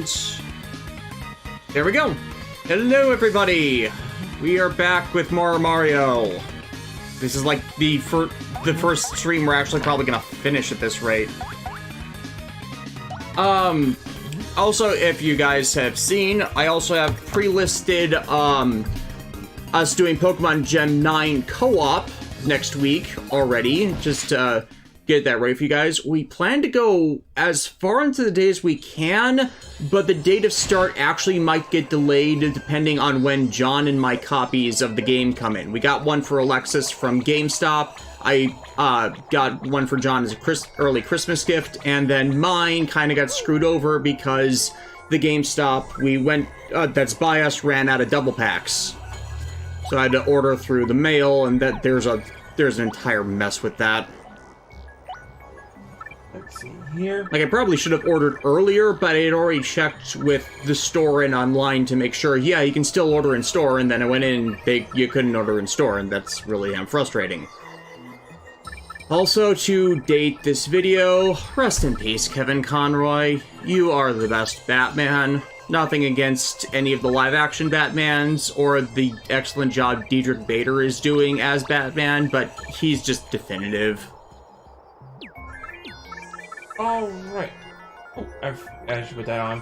And there we go. Hello, everybody. We are back with more Mario. This is like the first stream we're actually probably gonna finish at this rate. Also, if you guys have seen, I also have pre-listed us doing Pokemon Gen 9 co-op next week already. Just to get that ready for you guys. We plan to go as far into the day as we can, but the date of start actually might get delayed depending on when John and my copies of the game come in. We got one for Alexis from GameStop. I got one for John as a early Christmas gift, and then mine kind of got screwed over because the GameStop we went that's by us ran out of double packs. So I had to order through the mail, and that there's an entire mess with that. Let's see here. Like, I probably should have ordered earlier, but I had already checked with the store and online to make sure, yeah, you can still order in store, and then I went in and you couldn't order in store, and that's really frustrating. Also, to date this video, rest in peace, Kevin Conroy. You are the best Batman. Nothing against any of the live-action Batmans, or the excellent job Diedrich Bader is doing as Batman, but he's just definitive. Alright. Oh, I should put that on.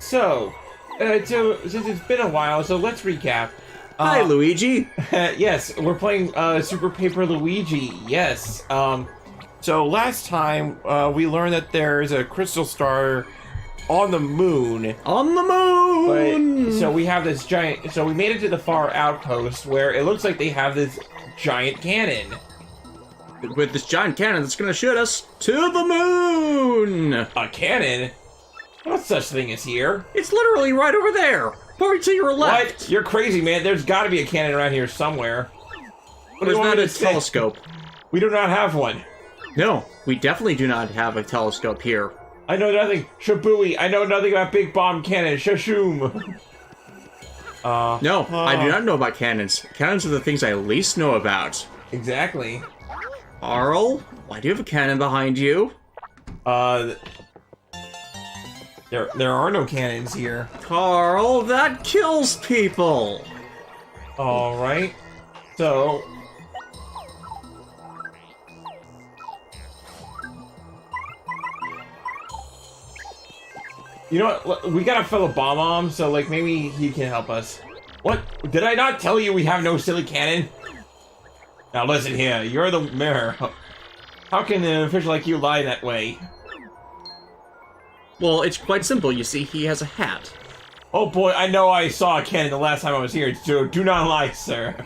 So since it's been a while, so let's recap. Hi, Luigi. Yes, we're playing Super Paper Luigi. Yes. So last time we learned that there's a crystal star on the moon. On the moon. But, so we have this giant. So we made it to the far outpost where it looks like they have this giant cannon. With this giant cannon that's gonna shoot us to the moon. A cannon? No such thing as here. It's literally right over there. Over to your left. What? You're crazy, man. There's got to be a cannon around here somewhere. There's not a telescope. We do not have one. No, we definitely do not have a telescope here. I know nothing. Shabooey. I know nothing about big bomb cannon. Shashoom. No, I do not know about cannons. Cannons are the things I least know about. Exactly. Carl, why do you have a cannon behind you? There are no cannons here. Carl, that kills people. All right. So. You know what? We got a fellow bomb, so like maybe he can help us. What? Did I not tell you we have no silly cannon? Now listen here, you're the mayor. How can an official like you lie that way? Well, it's quite simple. You see, he has a hat. Oh boy, I know I saw a cannon the last time I was here, so do not lie, sir.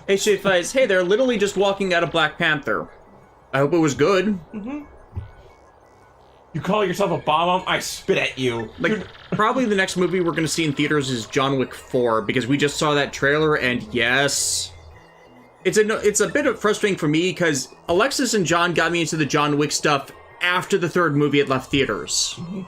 Hey, Shitface, hey, they're literally just walking out of Black Panther. I hope it was good. Mm-hmm. You call yourself a bomb? I spit at you. Like, probably the next movie we're gonna see in theaters is John Wick 4, because we just saw that trailer, and yes... It's a bit frustrating for me, because Alexis and John got me into the John Wick stuff after the third movie had left theaters. Mm-hmm.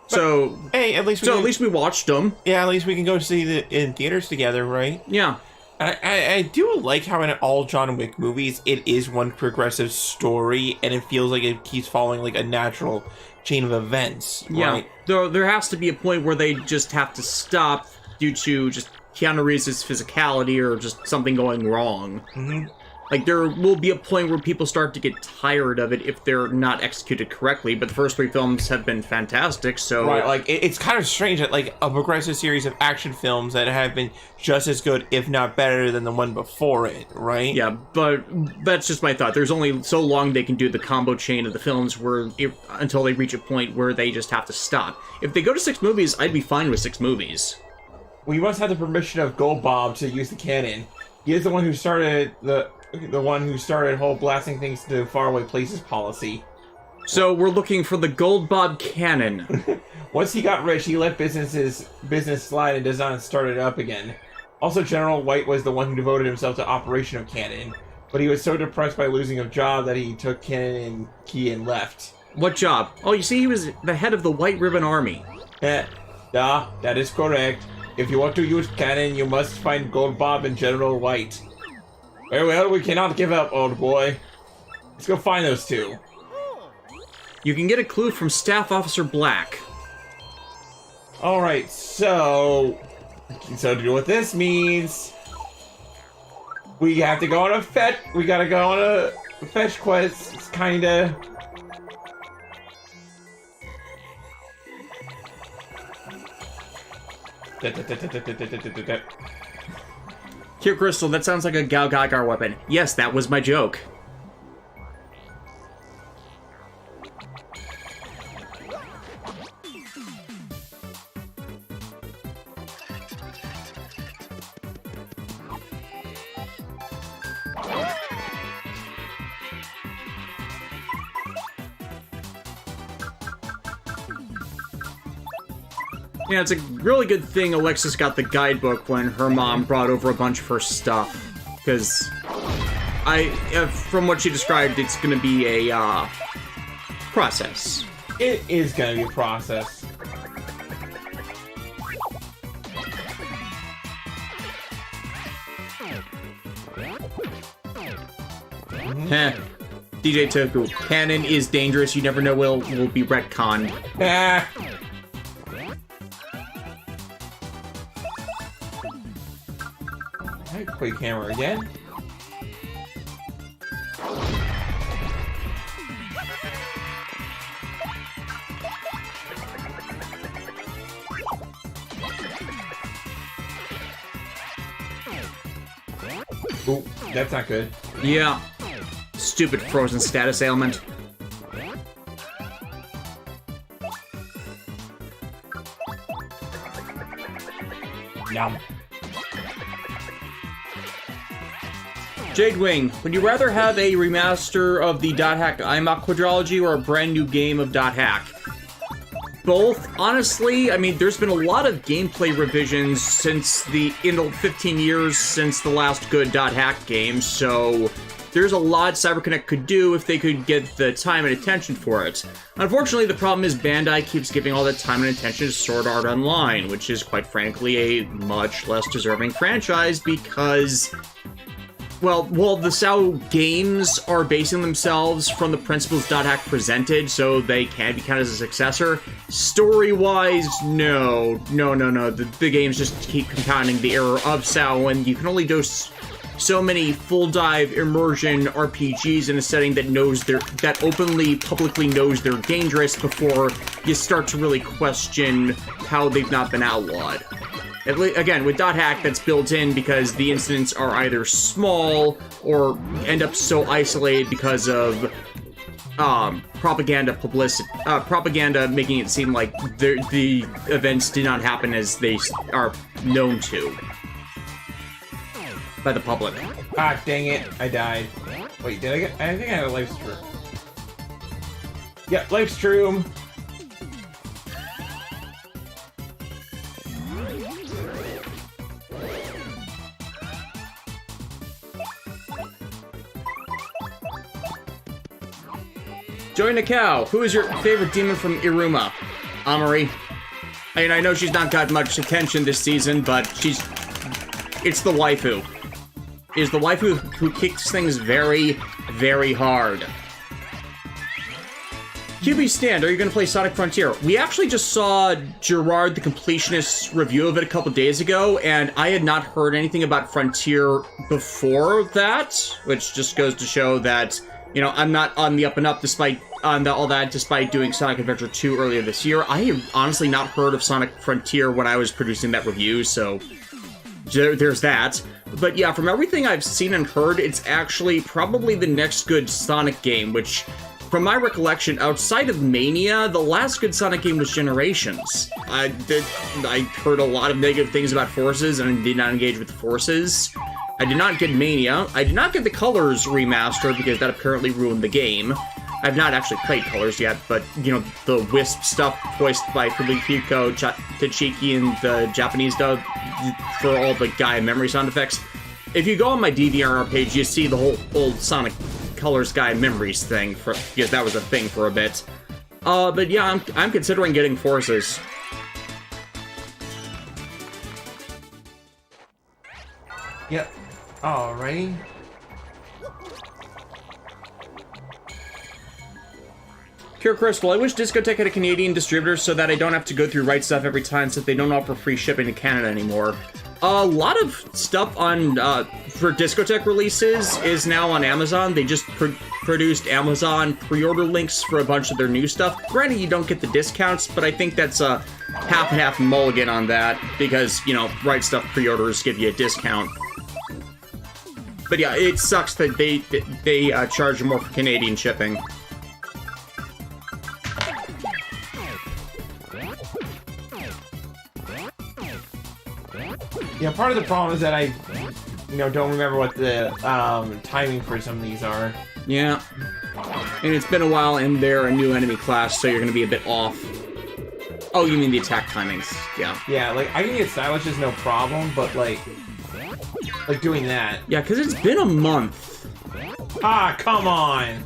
So, hey, at least we watched them. Yeah, at least we can go see it in theaters together, right? Yeah. I do like how in all John Wick movies, it is one progressive story, and it feels like it keeps following like a natural chain of events. Right? Yeah, there has to be a point where they just have to stop due to just Keanu Reeves' physicality or just something going wrong. Mm-hmm. Like, there will be a point where people start to get tired of it if they're not executed correctly, but the first three films have been fantastic, so... Right, like, it's kind of strange that, like, a progressive series of action films that have been just as good, if not better, than the one before it, right? Yeah, but that's just my thought. There's only so long they can do the combo chain of the films until they reach a point where they just have to stop. If they go to 6 movies, I'd be fine with 6 movies. Well, you must have the permission of Gold Bob to use the cannon. He is the one who started the whole blasting things to faraway places policy. So we're looking for the Gold Bob cannon. Once he got rich, he let business slide and does not start it up again. Also, General White was the one who devoted himself to operation of cannon, but he was so depressed by losing a job that he took cannon and key and left. What job? Oh, you see, he was the head of the White Ribbon Army. That is correct. If you want to use cannon, you must find Gold Bob and General White. Very well, we cannot give up, old boy. Let's go find those two. You can get a clue from Staff Officer Black. Alright, so to do what this means, we have to go on a fetch. We gotta go on a fetch quest. It's kinda. Here, Crystal, that sounds like a Gal Gagar weapon. Yes, that was my joke. Yeah, it's a really good thing Alexis got the guidebook when her mom brought over a bunch of her stuff. Because from what she described, it's going to be a process. It is going to be a process. Heh. DJ Toku, canon is dangerous. You never know will be retconned. Ah. Play camera again. Ooh, that's not good. Yeah. Stupid frozen status ailment. Yum. Jade Wing, would you rather have a remaster of the Dot Hack IMOC quadrilogy or a brand new game of Dot Hack? Both, honestly. I mean, there's been a lot of gameplay revisions since 15 years since the last good Dot Hack game, so there's a lot CyberConnect could do if they could get the time and attention for it. Unfortunately, the problem is Bandai keeps giving all that time and attention to Sword Art Online, which is, quite frankly, a much less deserving franchise because... Well, the SAO games are basing themselves from the principles Dot Hack presented, so they can be counted as a successor. Story-wise, no. The games just keep compounding the error of SAO, and you can only do so many full-dive immersion RPGs in a setting that openly, publicly knows they're dangerous before you start to really question how they've not been outlawed. Again, with Dot Hack, that's built in because the incidents are either small or end up so isolated because of propaganda making it seem like the events did not happen as they are known to by the public. Ah, dang it! I died. Wait, did I get? I think I had a life stream. Yeah, life stream. Joey Nakao, who is your favorite demon from Iruma? Amari. I mean, I know she's not got much attention this season, but it's the waifu. It is the waifu who kicks things very, very hard. QB Stand, are you going to play Sonic Frontier? We actually just saw Gerard the Completionist's review of it a couple days ago, and I had not heard anything about Frontier before that, which just goes to show that, you know, I'm not on the up and up despite doing Sonic Adventure 2 earlier this year. I have honestly not heard of Sonic Frontier when I was producing that review, so there's that. But yeah, from everything I've seen and heard, it's actually probably the next good Sonic game, which, from my recollection, outside of Mania, the last good Sonic game was Generations. I heard a lot of negative things about Forces, and did not engage with the Forces. I did not get Mania. I did not get the Colors remaster, because that apparently ruined the game. I've not actually played Colors yet, but, you know, the Wisp stuff voiced by Fumihiko Tachiki in the Japanese dub for all the Gaia memory sound effects. If you go on my DVR page, you see the whole old Sonic Colors Gaia memories thing, because that was a thing for a bit. But yeah, I'm considering getting Forces. Yep. Alrighty. Pure Crystal, I wish Discotech had a Canadian distributor so that I don't have to go through Right Stuff every time since they don't offer free shipping to Canada anymore. A lot of stuff on for Discotech releases is now on Amazon. They just produced Amazon pre-order links for a bunch of their new stuff. Granted, you don't get the discounts, but I think that's a half-and-half mulligan on that because, you know, Right Stuff pre-orders give you a discount. But yeah, it sucks that they charge more for Canadian shipping. Yeah, part of the problem is that I, don't remember what the timing for some of these are. Yeah. And it's been a while, and they're a new enemy class, so you're going to be a bit off. Oh, you mean the attack timings. Yeah. Yeah, like, I can get stylishes no problem, but, like doing that. Yeah, because it's been a month. Ah, come on!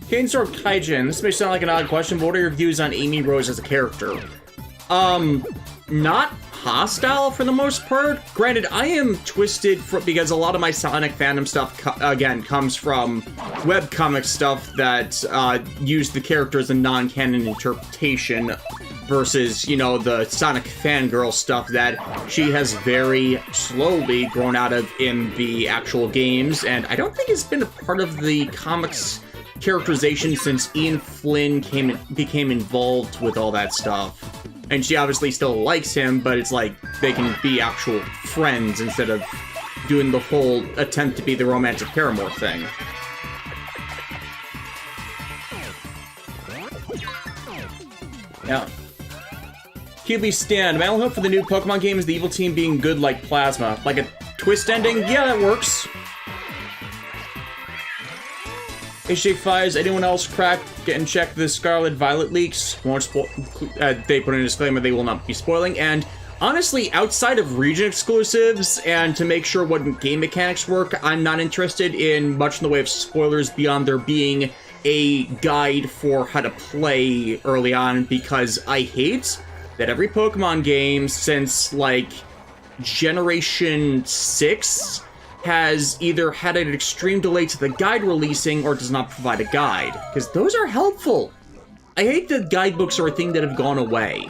Kainsor Kaijin, this may sound like an odd question, but what are your views on Amy Rose as a character? Not hostile for the most part. Granted, I am twisted because a lot of my Sonic fandom stuff, again, comes from webcomic stuff that use the character as a non-canon interpretation versus, the Sonic fangirl stuff that she has very slowly grown out of in the actual games, and I don't think it's been a part of the comics characterization since Ian Flynn became involved with all that stuff. And she obviously still likes him, but it's like they can be actual friends instead of doing the whole attempt to be the romantic paramour thing. Yeah. Keeley Stan, my only hope for the new Pokemon game is the evil team being good like Plasma. Like a twist ending? Yeah, that works. HJ Fires, anyone else get and check the Scarlet Violet leaks? Won't spoil. They put in a disclaimer they will not be spoiling. And honestly, outside of region exclusives and to make sure what game mechanics work, I'm not interested in much in the way of spoilers beyond there being a guide for how to play early on, because I hate that every Pokemon game since like Generation 6 has either had an extreme delay to the guide releasing or does not provide a guide, because those are helpful. I hate that guidebooks are a thing that have gone away.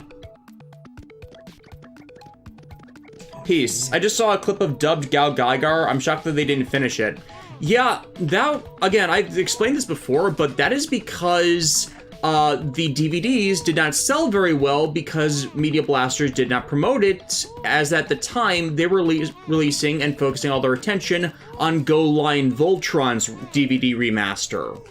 Peace. I just saw a clip of dubbed Gal Gaigar. I'm shocked that they didn't finish it. Yeah, that, again, I've explained this before, but that is because the DVDs did not sell very well because Media Blasters did not promote it, as at the time they were releasing and focusing all their attention on Go Line Voltron's DVD remaster,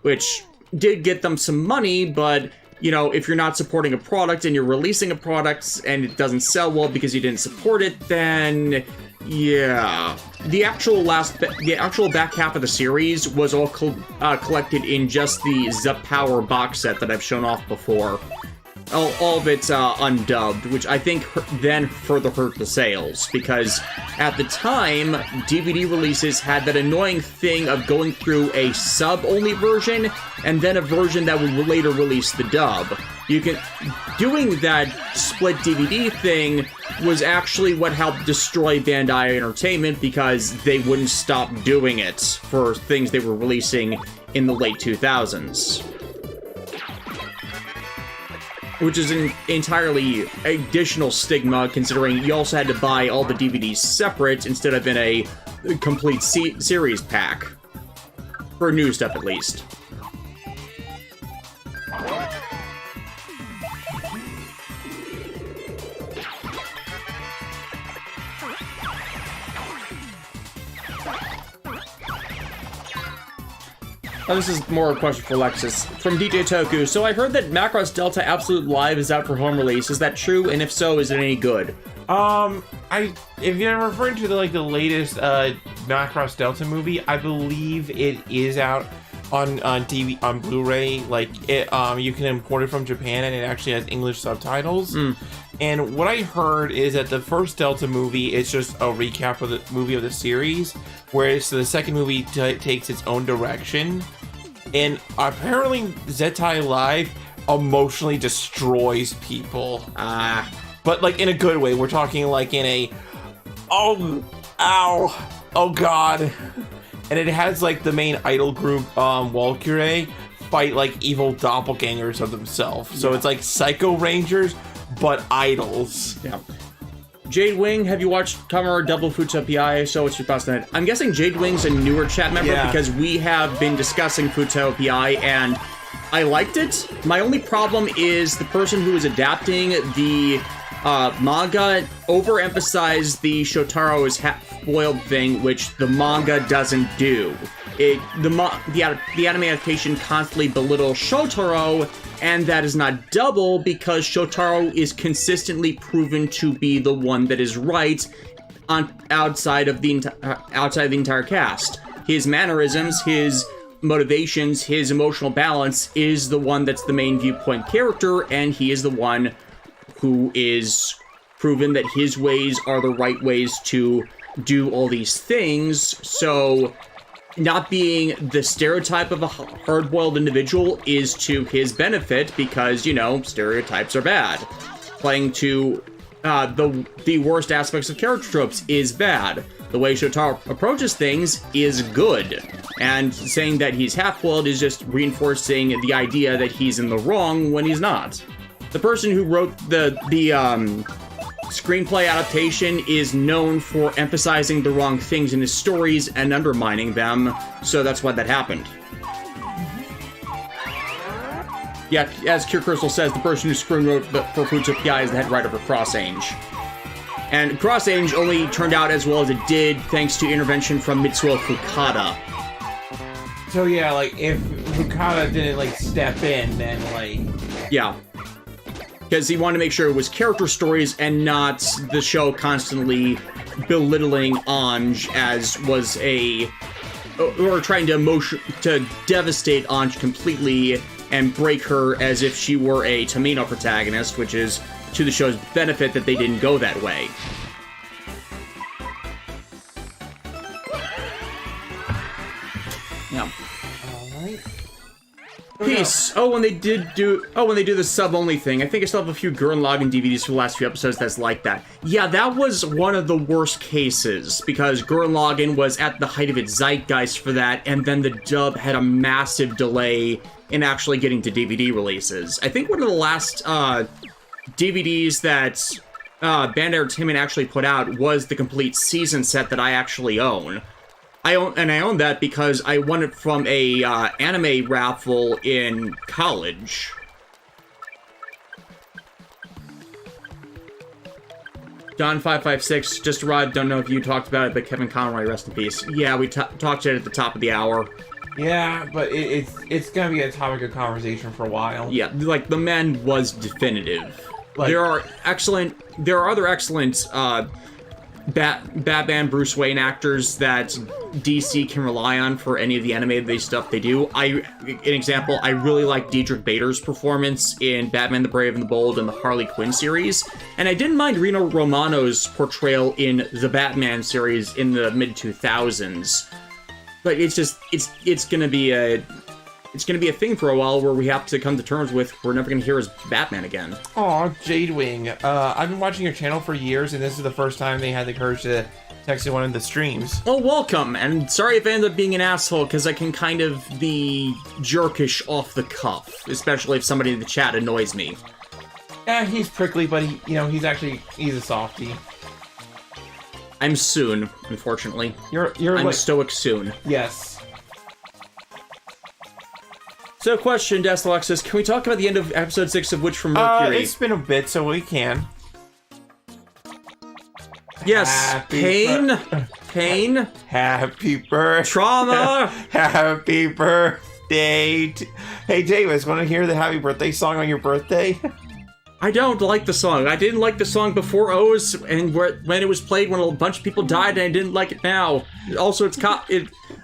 which did get them some money, but, if you're not supporting a product and you're releasing a product and it doesn't sell well because you didn't support it, then yeah. The actual back half of the series was all collected in just the Zep Power box set that I've shown off before. All of it's undubbed, which I think then further hurt the sales, because at the time, DVD releases had that annoying thing of going through a sub-only version and then a version that would later release the dub. Doing that split DVD thing was actually what helped destroy Bandai Entertainment, because they wouldn't stop doing it for things they were releasing in the late 2000s. Which is an entirely additional stigma, considering you also had to buy all the DVDs separate instead of in a complete series pack. For new stuff, at least. Oh, this is more a question for Lexus. From DJ Toku. So I heard that Macross Delta Absolute Live is out for home release. Is that true? And if so, is it any good? If you're referring to the latest Macross Delta movie, I believe it is out on TV on Blu-ray. Like it, you can import it from Japan, and it actually has English subtitles. And what I heard is that the first Delta movie is just a recap of the movie of the series, whereas the second movie takes its own direction. And apparently, Zettai Live emotionally destroys people. But like in a good way. We're talking like in a, oh, ow, oh god. And it has like the main idol group, Walkure, fight like evil doppelgangers of themselves. So it's like Psycho Rangers, but idols. Yeah. Jade Wing, have you watched Kamara Double Futsu PI? So what's your thoughts on it? I'm guessing Jade Wing's a newer chat member because we have been discussing Futsu PI and I liked it. My only problem is the person who is adapting the manga overemphasized the Shotaro is half-boiled thing, which the manga doesn't do. The anime adaptation constantly belittles Shotaro, and that is not double because Shotaro is consistently proven to be the one that is right outside of the entire cast. His mannerisms, his motivations, his emotional balance is the one that's the main viewpoint character, and he is the one who is proven that his ways are the right ways to do all these things. So not being the stereotype of a hard-boiled individual is to his benefit because, you know, stereotypes are bad. Playing to the worst aspects of character tropes is bad. The way Shotaro approaches things is good. And saying that he's half-boiled is just reinforcing the idea that he's in the wrong when he's not. The person who wrote the screenplay adaptation is known for emphasizing the wrong things in his stories and undermining them, so that's why that happened. Yeah, as Cure Crystal says, the person who screenwrote for Futsu PI is the head writer for Cross Ange. And Cross Ange only turned out as well as it did thanks to intervention from Mitsuo Fukada. So yeah, like, if Fukada didn't, like, step in, then, like... Yeah. Because he wanted to make sure it was character stories and not the show constantly belittling Ange as was or trying to devastate Ange completely and break her as if she were a Tamino protagonist, which is to the show's benefit that they didn't go that way. Yeah. Alright. Peace. When they do the sub-only thing, I think I still have a few Gurren Lagann DVDs for the last few episodes that's like that. Yeah, that was one of the worst cases, because Gurren Lagann was at the height of its zeitgeist for that, and then the dub had a massive delay in actually getting to DVD releases. I think one of the last DVDs that Bandai Entertainment actually put out was the complete season set that I actually own. I own that because I won it from a anime raffle in college. John556 just arrived. Don't know if you talked about it, but Kevin Conroy, rest in peace. Yeah, we talked about it at the top of the hour. Yeah, but it's gonna be a topic of conversation for a while. Yeah, like the man was definitive. Like, there are other excellent Batman Bruce Wayne actors that DC can rely on for any of the animated stuff they do. An example, I really like Diedrich Bader's performance in Batman the Brave and the Bold and the Harley Quinn series, and I didn't mind Rino Romano's portrayal in the Batman series in the mid-2000s. But it's gonna be a thing for a while where we have to come to terms with we're never gonna hear his Batman again. Aw, Jade Wing. I've been watching your channel for years, and this is the first time they had the courage to text in one of the streams. Oh, welcome, and sorry if I end up being an asshole, because I can kind of be jerkish off the cuff, especially if somebody in the chat annoys me. Yeah, he's prickly, but he's a softie. I'm soon, unfortunately. I'm like, stoic soon. Yes. So, question, Des Alexis, can we talk about the end of episode 6 of Witch from Mercury? It's been a bit, so we can. Yes, pain, happy birthday, trauma, happy birthday. Hey, Davis, want to hear the happy birthday song on your birthday? I don't like the song. I didn't like the song before O's, and when it was played when a bunch of people died, and I didn't like it now. Also,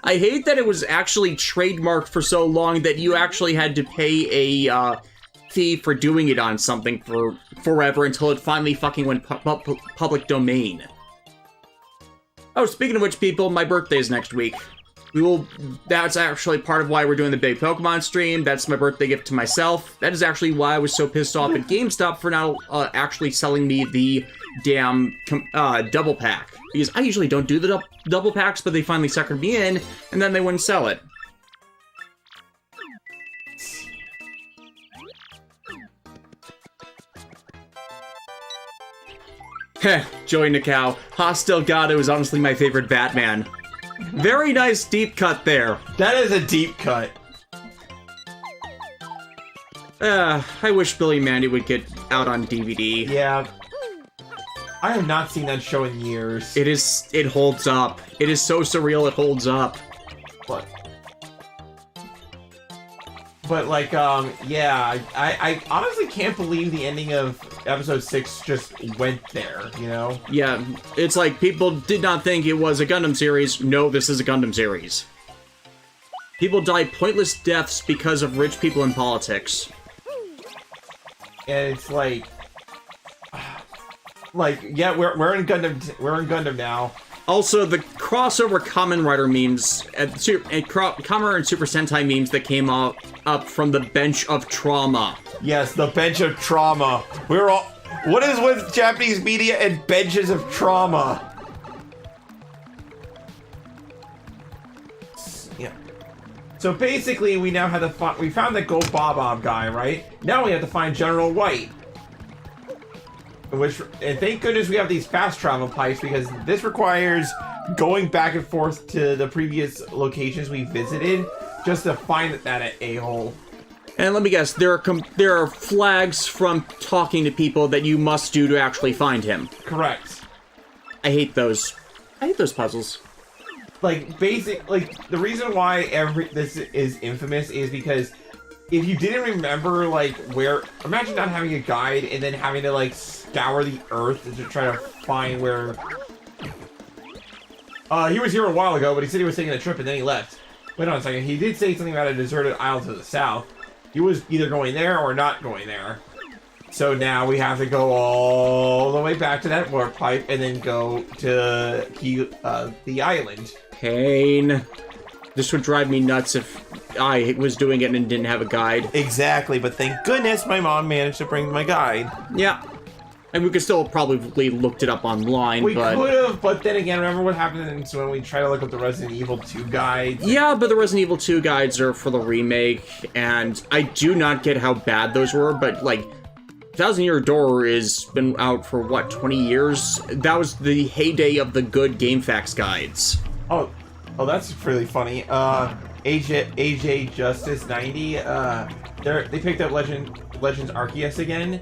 I hate that it was actually trademarked for so long that you actually had to pay a fee for doing it on something for forever until it finally fucking went public domain. Oh, speaking of which, people, my birthday is next week. That's actually part of why we're doing the big Pokemon stream. That's my birthday gift to myself. That is actually why I was so pissed off at GameStop for not actually selling me the damn double pack. Because I usually don't do the double packs, but they finally suckered me in, and then they wouldn't sell it. Heh, Joey Nikau. Hostile Gato is honestly my favorite Batman. Very nice deep cut there. That is a deep cut. I wish Billy Mandy would get out on DVD. Yeah. I have not seen that show in years. It holds up. It is so surreal, it holds up. But like, yeah, I honestly can't believe the ending of episode 6 just went there, you know? Yeah, it's like people did not think it was a Gundam series. No, this is a Gundam series. People die pointless deaths because of rich people in politics. And it's like, yeah, we're in Gundam now. Also, the crossover Kamen Rider memes, Kamen Rider and Super Sentai memes that came up from the bench of trauma. Yes, the bench of trauma. We're all. What is with Japanese media and benches of trauma? Yeah. So basically, we now have to we found the Go Bob guy, right? Now we have to find General White. And thank goodness we have these fast travel pipes, because this requires going back and forth to the previous locations we visited just to find that a-hole. And let me guess, there are flags from talking to people that you must do to actually find him. Correct. I hate those. I hate those puzzles. Like, the reason why this is infamous is because if you didn't remember, like, imagine not having a guide and then having to, like, scour the earth to try to find where... he was here a while ago, but he said he was taking a trip and then he left. Wait on a second, he did say something about a deserted isle to the south. He was either going there or not going there. So now we have to go all the way back to that warp pipe and then go to the island. Pain. This would drive me nuts if I was doing it and didn't have a guide. Exactly, but thank goodness my mom managed to bring my guide. Yeah. And we could still probably looked it up online, We could have, but then again, remember what happens when we try to look up the Resident Evil 2 guides? Yeah, but the Resident Evil 2 guides are for the remake, and I do not get how bad those were, but, like, Thousand Year Door has been out for, what, 20 years? That was the heyday of the good GameFAQs guides. Oh, that's really funny. AJ Justice 90, they picked up Legends Arceus again,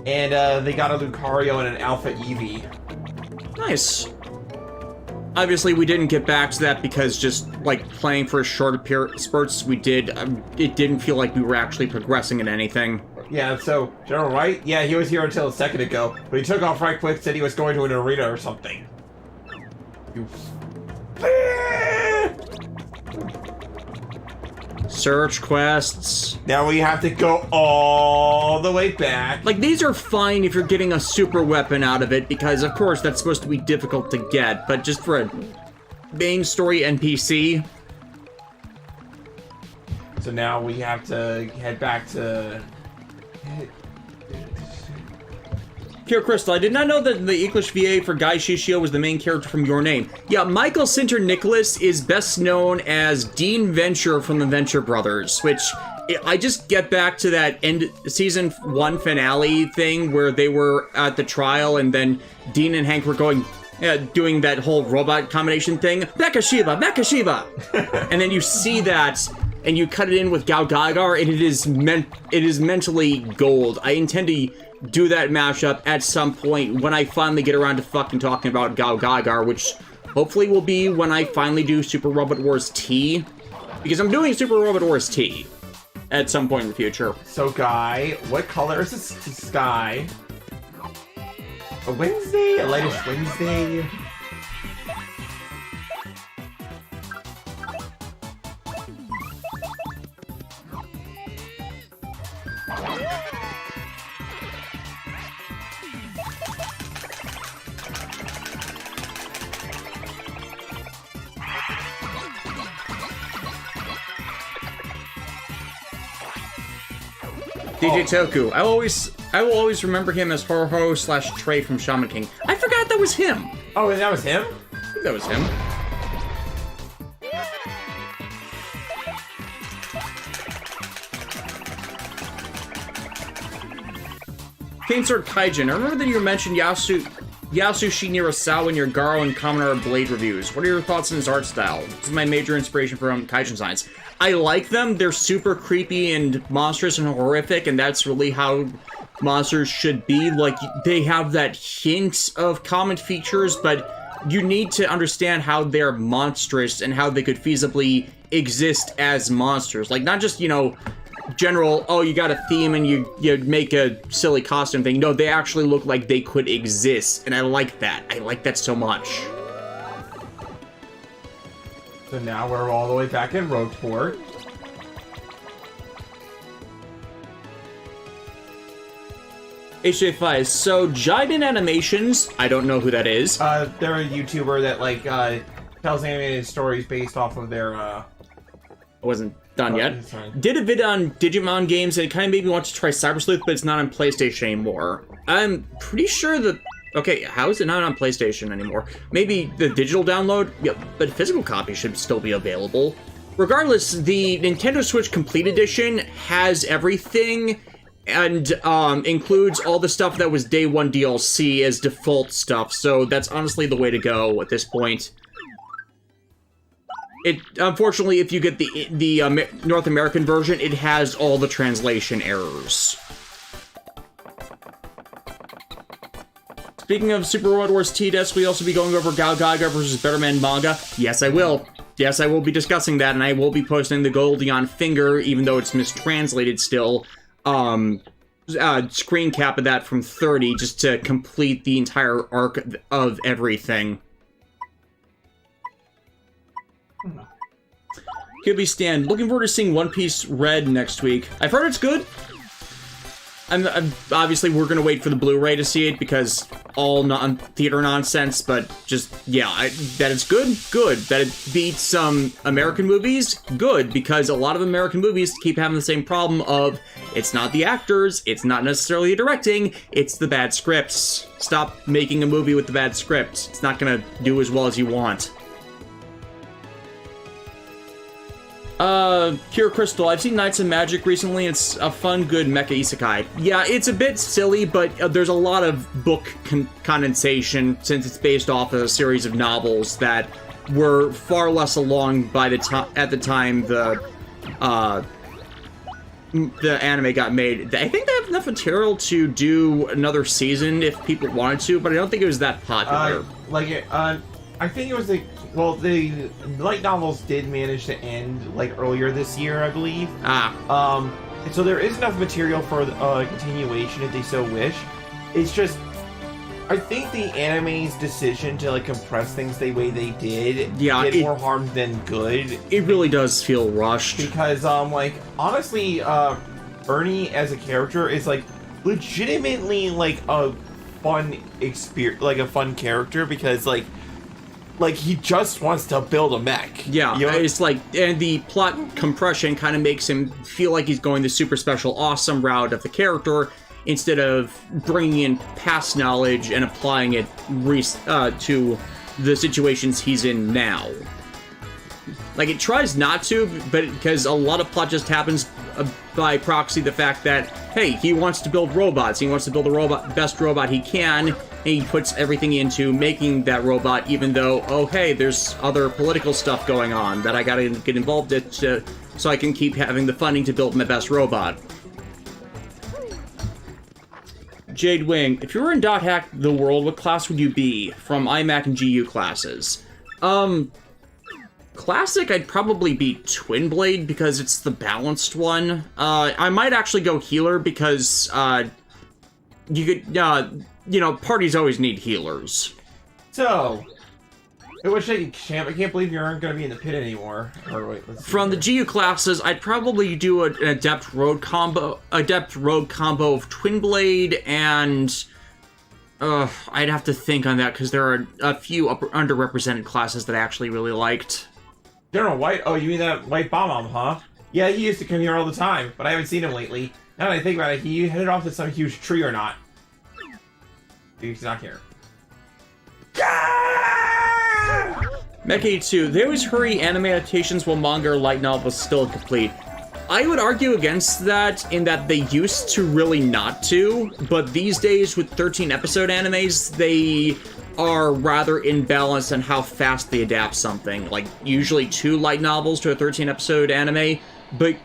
and they got a Lucario and an Alpha Eevee. Nice. Obviously, we didn't get back to that because just, like, playing for short spurts we did, it didn't feel like we were actually progressing in anything. Yeah, so, General White, yeah, he was here until a second ago, but he took off right quick, said he was going to an arena or something. You... Search quests. Now we have to go all the way back. Like, these are fine if you're getting a super weapon out of it, because, of course, that's supposed to be difficult to get, but just for a main story NPC. So now we have to head back to... Here, Crystal, I did not know that the English VA for Guy Shishio was the main character from Your Name. Yeah, Michael Sinter Nicholas is best known as Dean Venture from the Venture Brothers, which I just get back to that end season 1 finale thing where they were at the trial and then Dean and Hank were doing that whole robot combination thing. Mecha Shiva! And then you see that and you cut it in with Gao Gagar and it is mentally gold. I intend to do that mashup at some point when I finally get around to fucking talking about Gao Gagar, which hopefully will be when I finally do Super Robot Wars T, because I'm doing Super Robot Wars T at some point in the future. So, Guy, what color is the sky? A Wednesday? A lightish Wednesday? DJ Toku. I will always remember him as Ho-Ho / Trey from Shaman King. I forgot that was him. Oh, that was him? I think that was him. Cane Sword Kaijin. I remember that you mentioned Yasushi Nirasawa in your Garo and Kaminara Blade reviews. What are your thoughts on his art style? This is my major inspiration from Kaijin designs. I like them. They're super creepy and monstrous and horrific, and that's really how monsters should be. Like, they have that hint of common features, but you need to understand how they're monstrous and how they could feasibly exist as monsters. Like, not just, you know, general, oh, you got a theme and you make a silly costume thing. No, they actually look like they could exist, and I like that. I like that so much. So now we're all the way back in Rogueport. HJ5, so Jiben Animations, I don't know who that is. They're a YouTuber that, like, tells animated stories based off of their, I wasn't done yet. Did a vid on Digimon games, and it kind of made me want to try Cyber Sleuth, but it's not on PlayStation anymore. I'm pretty sure that... Okay, how is it not on PlayStation anymore? Maybe the digital download? Yeah, but physical copy should still be available. Regardless, the Nintendo Switch Complete Edition has everything and includes all the stuff that was Day 1 DLC as default stuff, so that's honestly the way to go at this point. Unfortunately, if you get the North American version, it has all the translation errors. Speaking of Super Robot Wars T-Desk, we also be going over Gal Gaga versus Betterman manga. Yes, I will. Yes, I will be discussing that, and I will be posting the Goldion Finger, even though it's mistranslated still. Screen cap of that from 30, just to complete the entire arc of everything. Gibby Stan, looking forward to seeing One Piece Red next week. I've heard it's good. I'm obviously, we're gonna wait for the Blu-ray to see it, because all non-theater nonsense, but just, yeah, that it's good, good. That it beats some American movies, good, because a lot of American movies keep having the same problem of, it's not the actors, it's not necessarily the directing, it's the bad scripts. Stop making a movie with the bad script. It's not gonna do as well as you want. Pure Crystal, I've seen Knights of Magic recently, it's a fun, good mecha isekai. Yeah, it's a bit silly, but there's a lot of book condensation, since it's based off of a series of novels that were far less along by the at the time the anime got made. I think they have enough material to do another season if people wanted to, but I don't think it was that popular. I think it was well, the light novels did manage to end, like, earlier this year, I believe. And so there is enough material for a continuation if they so wish. It's just, I think the anime's decision to, like, compress things the way they did did more harm than good. It really does feel rushed. Because, like, honestly, Ernie as a character is, like, legitimately, like, a fun experience, like, a fun character, because, like, he just wants to build a mech. Yeah, you know? It's like, and the plot compression kind of makes him feel like he's going the super special awesome route of the character, instead of bringing in past knowledge and applying it to the situations he's in now. Like, it tries not to, but because a lot of plot just happens by proxy the fact that, hey, he wants to build robots, he wants to build the best robot he can, and he puts everything into making that robot, even though, oh, hey, there's other political stuff going on that I gotta get involved in so I can keep having the funding to build my best robot. Jade Wing, if you were in Dot Hack the World, what class would you be from iMac and GU classes? Classic, I'd probably be Twin Blade because it's the balanced one. I might actually go healer because, you could, you know, parties always need healers. So, I can't believe you aren't going to be in the pit anymore. Or wait, from the GU classes, I'd probably do an Adept Rogue combo of Twin Blade, and I'd have to think on that because there are a few underrepresented classes that I actually really liked. General White? Oh, you mean that White Bomb, huh? Yeah, he used to come here all the time, but I haven't seen him lately. Now that I think about it, he headed off to some huge tree or not. He's not here. Mecha82, they always hurry anime adaptations while manga or light novels still incomplete. I would argue against that in that they used to really not to, but these days with 13 episode animes, they are rather imbalanced on how fast they adapt something. Like, usually 2 light novels to a 13 episode anime, but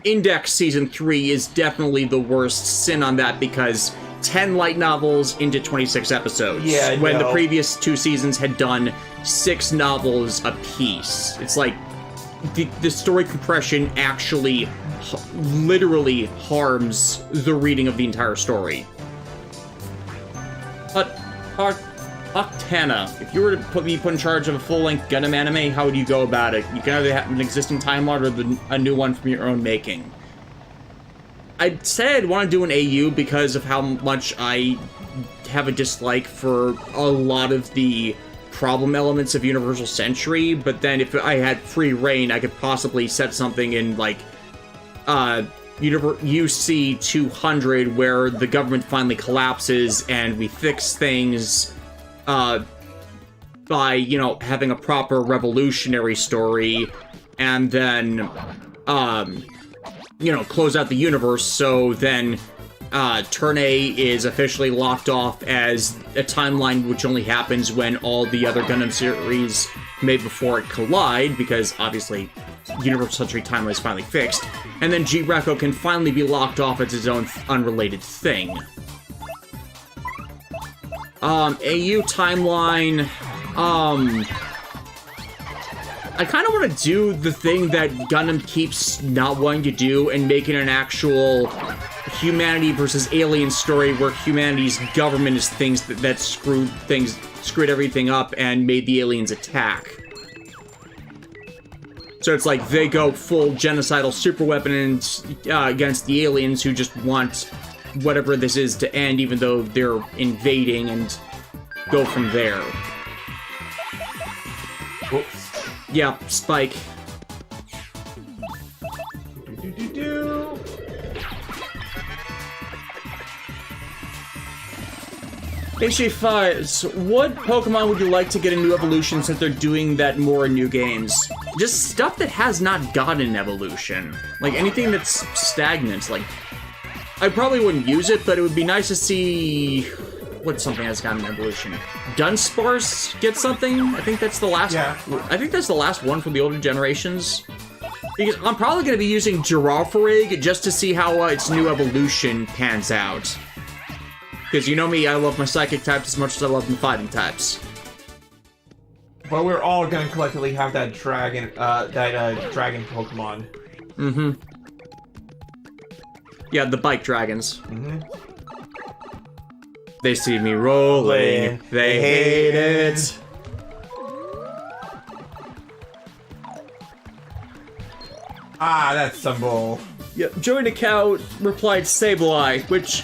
Index Season 3 is definitely the worst sin on that because 10 light novels into 26 episodes. Yeah, when the previous 2 seasons had done 6 novels apiece. It's like the story compression actually literally harms the reading of the entire story. But Octana, if you were to be put in charge of a full-length Gundam anime, how would you go about it? You can either have an existing timeline or a new one from your own making. I'd say I'd want to do an AU because of how much I have a dislike for a lot of the problem elements of Universal Century, but then if I had free reign, I could possibly set something in, like, UC 200, where the government finally collapses and we fix things by, you know, having a proper revolutionary story, and then, you know, close out the universe, so then Turn A is officially locked off as a timeline which only happens when all the other Gundam series made before it collide, because obviously Universal Century timeline is finally fixed, and then G-Reco can finally be locked off as its own unrelated thing. AU timeline, I kind of want to do the thing that Gundam keeps not wanting to do and make it an actual humanity versus alien story where humanity's government is things that screwed everything up and made the aliens attack. So it's like they go full genocidal superweapon against the aliens who just want whatever this is to end, even though they're invading, and go from there. Whoops. Yeah, Spike. HA5s, what Pokemon would you like to get a new evolution since they're doing that more in new games? Just stuff that has not gotten an evolution. Like, anything that's stagnant. Like, I probably wouldn't use it, but it would be nice to see what something has gotten an evolution. Dunsparce get something? I think that's the last. Yeah. I think that's the last one from the older generations. Because I'm probably going to be using Girafarig just to see how its new evolution pans out. Because you know me, I love my psychic types as much as I love my fighting types. But we're all gonna collectively have that dragon Pokemon. Mm-hmm. Yeah, the bike dragons. Mm-hmm. They see me rolling, they hate it. Ah, that's some bull. Yep, Joey Cow replied Sableye, which,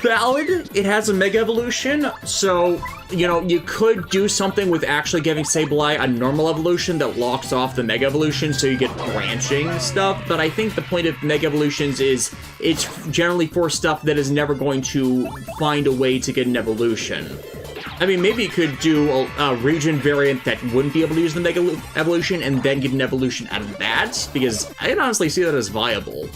valid, it has a Mega Evolution, so, you know, you could do something with actually giving Sableye a normal evolution that locks off the Mega Evolution so you get branching stuff, but I think the point of Mega Evolutions is it's generally for stuff that is never going to find a way to get an evolution. I mean, maybe you could do a region variant that wouldn't be able to use the Mega Evolution and then get an evolution out of that, because I can honestly see that as viable.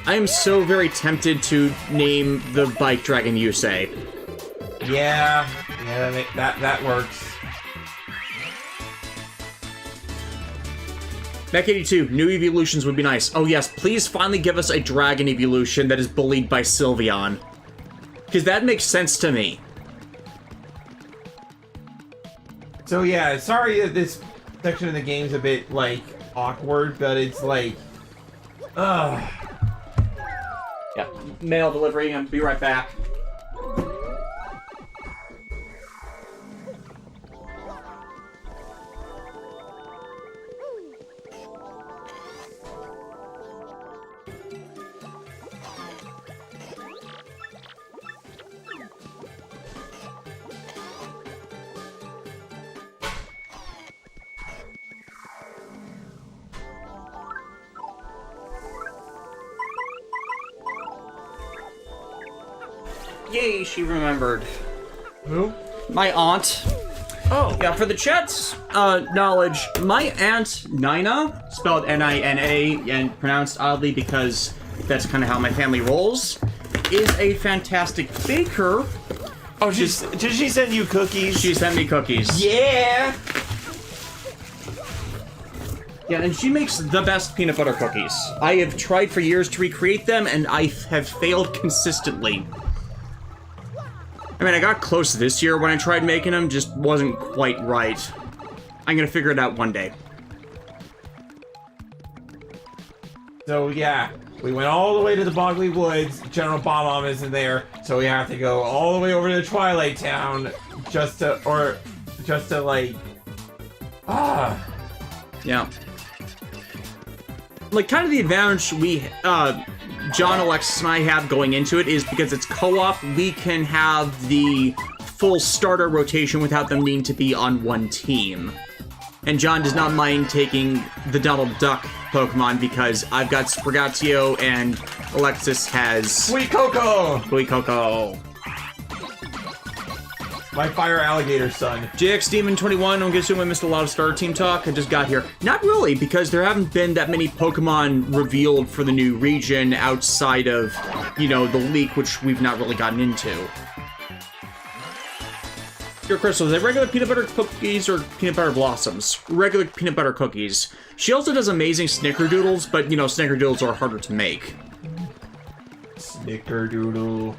I am so very tempted to name the bike dragon Yusei. Yeah, that works. Mech82, new evolutions would be nice. Oh yes, please finally give us a dragon evolution that is bullied by Sylveon. Because that makes sense to me. So yeah, sorry that this section of the game's a bit, like, awkward, but it's like... Ugh. Yeah, mail delivery, and be right back. Yay, she remembered. Who? My aunt. Oh. Yeah, for the chat's knowledge, my aunt Nina, spelled N-I-N-A and pronounced oddly because that's kind of how my family rolls, is a fantastic baker. Oh, did she send you cookies? She sent me cookies. Yeah! Yeah, and she makes the best peanut butter cookies. I have tried for years to recreate them, and I have failed consistently. I mean, I got close this year when I tried making them, just wasn't quite right. I'm gonna figure it out one day. So, yeah, we went all the way to the Bogley Woods. General Bomb isn't there, so we have to go all the way over to Twilight Town just to, like... Yeah. Like, kind of the advantage we, John, Alexis, and I have going into it is because it's co-op, we can have the full starter rotation without them needing to be on one team. And John does not mind taking the Donald Duck Pokemon because I've got Sprigatio and Alexis has... Sweet Coco! Sweet Coco. My fire alligator son. JX Demon 21, I'm guessing I missed a lot of starter team talk. I just got here. Not really, because there haven't been that many Pokemon revealed for the new region outside of, you know, the leak, which we've not really gotten into. Your Crystal, is it regular peanut butter cookies or peanut butter blossoms? Regular peanut butter cookies. She also does amazing snickerdoodles, but, you know, snickerdoodles are harder to make. Snickerdoodle.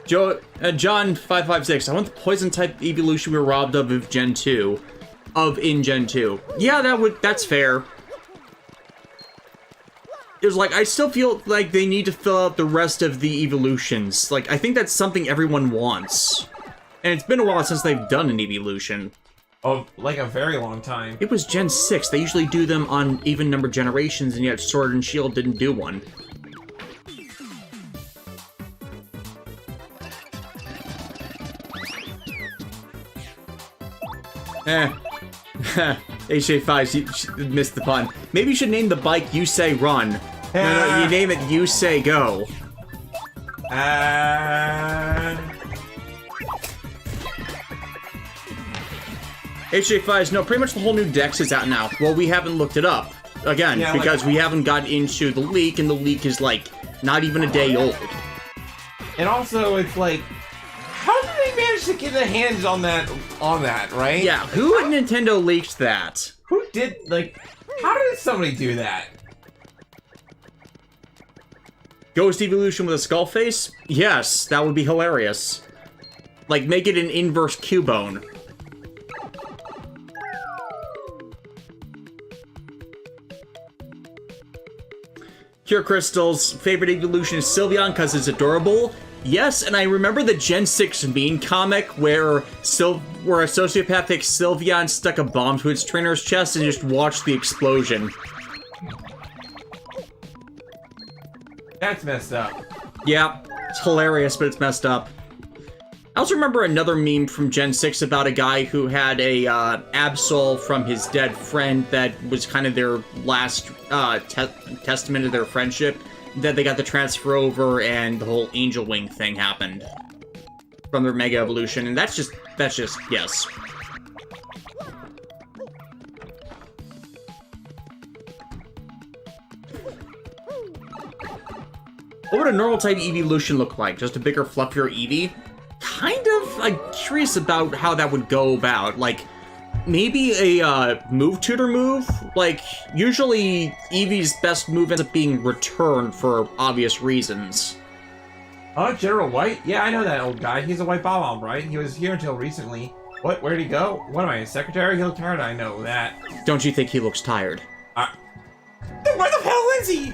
John 556. I want the poison type evolution we were robbed of in Gen 2. Yeah, that's fair. It was like, I still feel like they need to fill out the rest of the evolutions. Like, I think that's something everyone wants. And it's been a while since they've done an evolution. Oh, like a very long time. It was Gen 6. They usually do them on even numbered generations, and yet Sword and Shield didn't do one. HA5, you missed the pun. Maybe you should name the bike You Say Run. No, you name it You Say Go. HA5's, no, pretty much the whole new Dex is out now. Well, we haven't looked it up. Again, yeah, because we haven't gotten into the leak, and the leak is, like, not even a day old. And also, it's like, how did they manage to get their hands on that, right? Yeah, who at Nintendo leaked that? Who did, like, how did somebody do that? Ghost Evolution with a skull face? Yes, that would be hilarious. Like, make it an inverse Cubone. Cure Crystal's favorite evolution is Sylveon because it's adorable. Yes, and I remember the Gen 6 Mean comic where a sociopathic Sylveon stuck a bomb to its trainer's chest and just watched the explosion. That's messed up. Yeah, it's hilarious, but it's messed up. I also remember another meme from Gen 6 about a guy who had a Absol from his dead friend that was kind of their last testament of their friendship. That they got the transfer over and the whole Angel Wing thing happened from their Mega Evolution, and that's just, yes. What would a normal type evolution look like? Just a bigger, fluffier Eevee? Kind of, I'm curious about how that would go about. Like, maybe a move tutor move? Like, usually Eevee's best move ends up being return for obvious reasons. Oh, General White? Yeah, I know that old guy. He's a white bomb, right? He was here until recently. What? Where'd he go? What am I, his secretary? He looked tired, I know that. Don't you think he looks tired? Then where the hell is he?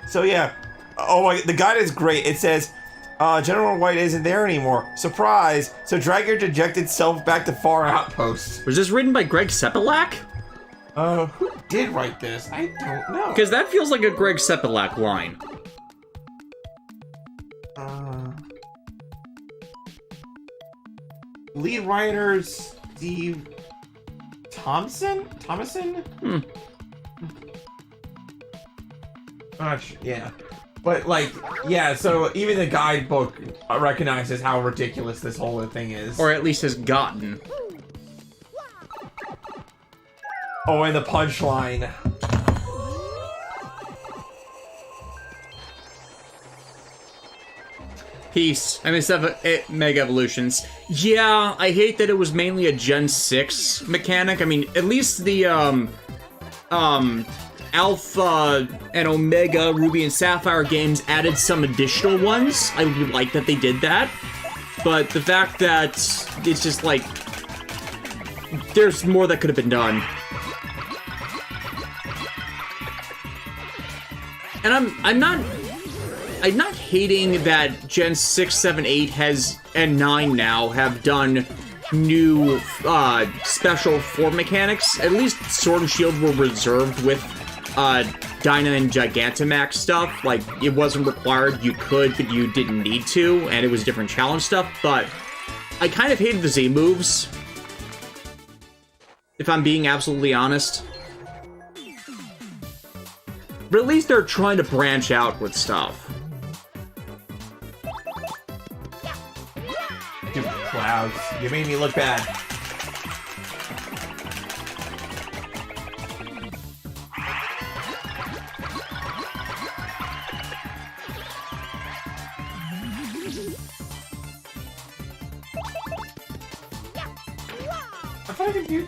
So yeah. Oh my, the guide is great. It says, General White isn't there anymore. Surprise! So drag your dejected self back to Far Outpost. Was this written by Greg Sepelak? Who did write this? I don't know. Because that feels like a Greg Sepelak line. Lead writer Steve Thomason? Gosh, yeah. But, like, yeah, so even the guidebook recognizes how ridiculous this whole thing is. Or at least has gotten. Oh, and the punchline. Peace. I mean, Mega Evolutions. Yeah, I hate that it was mainly a Gen 6 mechanic. I mean, at least the, Alpha and Omega, Ruby and Sapphire games added some additional ones. I like that they did that. But the fact that it's just like, there's more that could have been done. And I'm not hating that Gen 6, 7, 8 has, and 9 now, have done new, special form mechanics. At least Sword and Shield were reserved with, Dyna and Gigantamax stuff. Like, it wasn't required, you could, but you didn't need to, and it was different challenge stuff, but I kind of hated the Z moves, if I'm being absolutely honest. But at least they're trying to branch out with stuff. Dude, Clouds, you made me look bad. I thought I could do...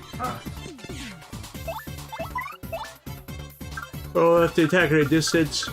Oh, if they attack at a distance.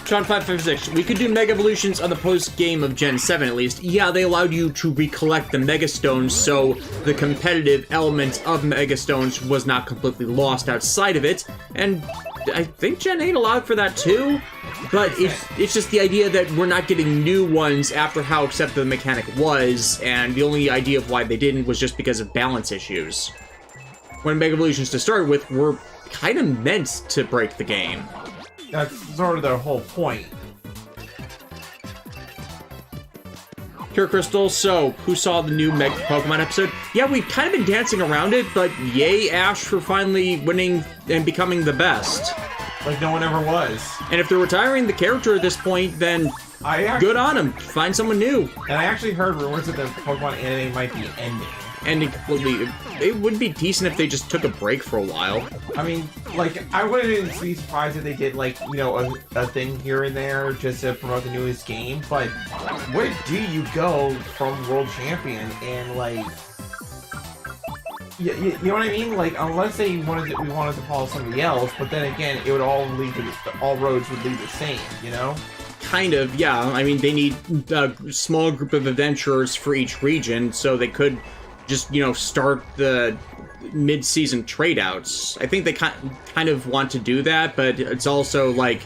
Sean556, we could do Mega Evolutions on the post-game of Gen 7 at least. Yeah, they allowed you to recollect the Mega Stones, so the competitive element of Mega Stones was not completely lost outside of it, and I think Gen 8 allowed for that too, but it's just the idea that we're not getting new ones after how accepted the mechanic was, and the only idea of why they didn't was just because of balance issues. When Mega Evolutions to start with were kind of meant to break the game. That's sort of their whole point. Pure Crystal, so, who saw the new Mega Pokemon episode? Yeah, we've kind of been dancing around it, but yay Ash for finally winning and becoming the best. Like no one ever was. And if they're retiring the character at this point, then good on him. Find someone new. And I actually heard rumors that the Pokemon anime might be ending. Ending completely. It would be decent if they just took a break for a while. I mean, like, I wouldn't be surprised if they did, like, you know, a thing here and there just to promote the newest game, but where do you go from World Champion and, like... You know what I mean? Like, unless we wanted to follow somebody else, but then again, it would all roads would lead the same, you know? Kind of, yeah. I mean, they need a small group of adventurers for each region, so they could just, you know, start the mid-season trade-outs. I think they kind of want to do that, but it's also, like,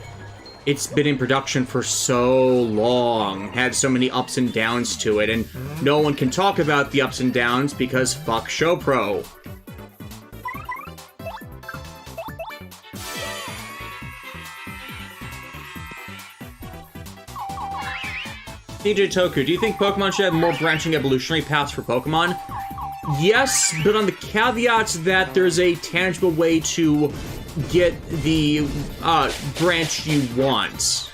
it's been in production for so long, had so many ups and downs to it, and no one can talk about the ups and downs because fuck ShowPro. DJ Toku, do you think Pokemon should have more branching evolutionary paths for Pokemon? Yes, but on the caveat that there's a tangible way to get the branch you want.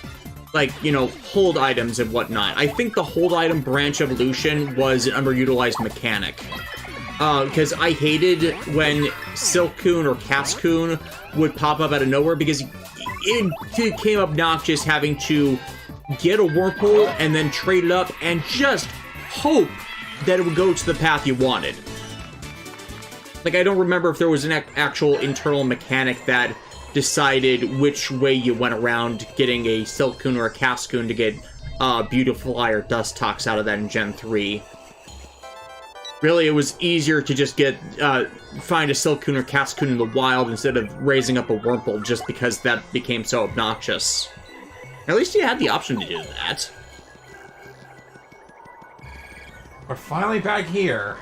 Like, you know, hold items and whatnot. I think the hold item branch evolution was an underutilized mechanic. Because I hated when Silcoon or Cascoon would pop up out of nowhere because it became obnoxious having to get a Wurmple and then trade it up and just hope that it would go to the path you wanted. Like, I don't remember if there was an actual internal mechanic that decided which way you went around getting a Silcoon or a Cascoon to get Beautifly or Dustox out of that in Gen 3. Really, it was easier to just find a Silcoon or Cascoon in the wild instead of raising up a Wurmple just because that became so obnoxious. At least you had the option to do that. We're finally back here.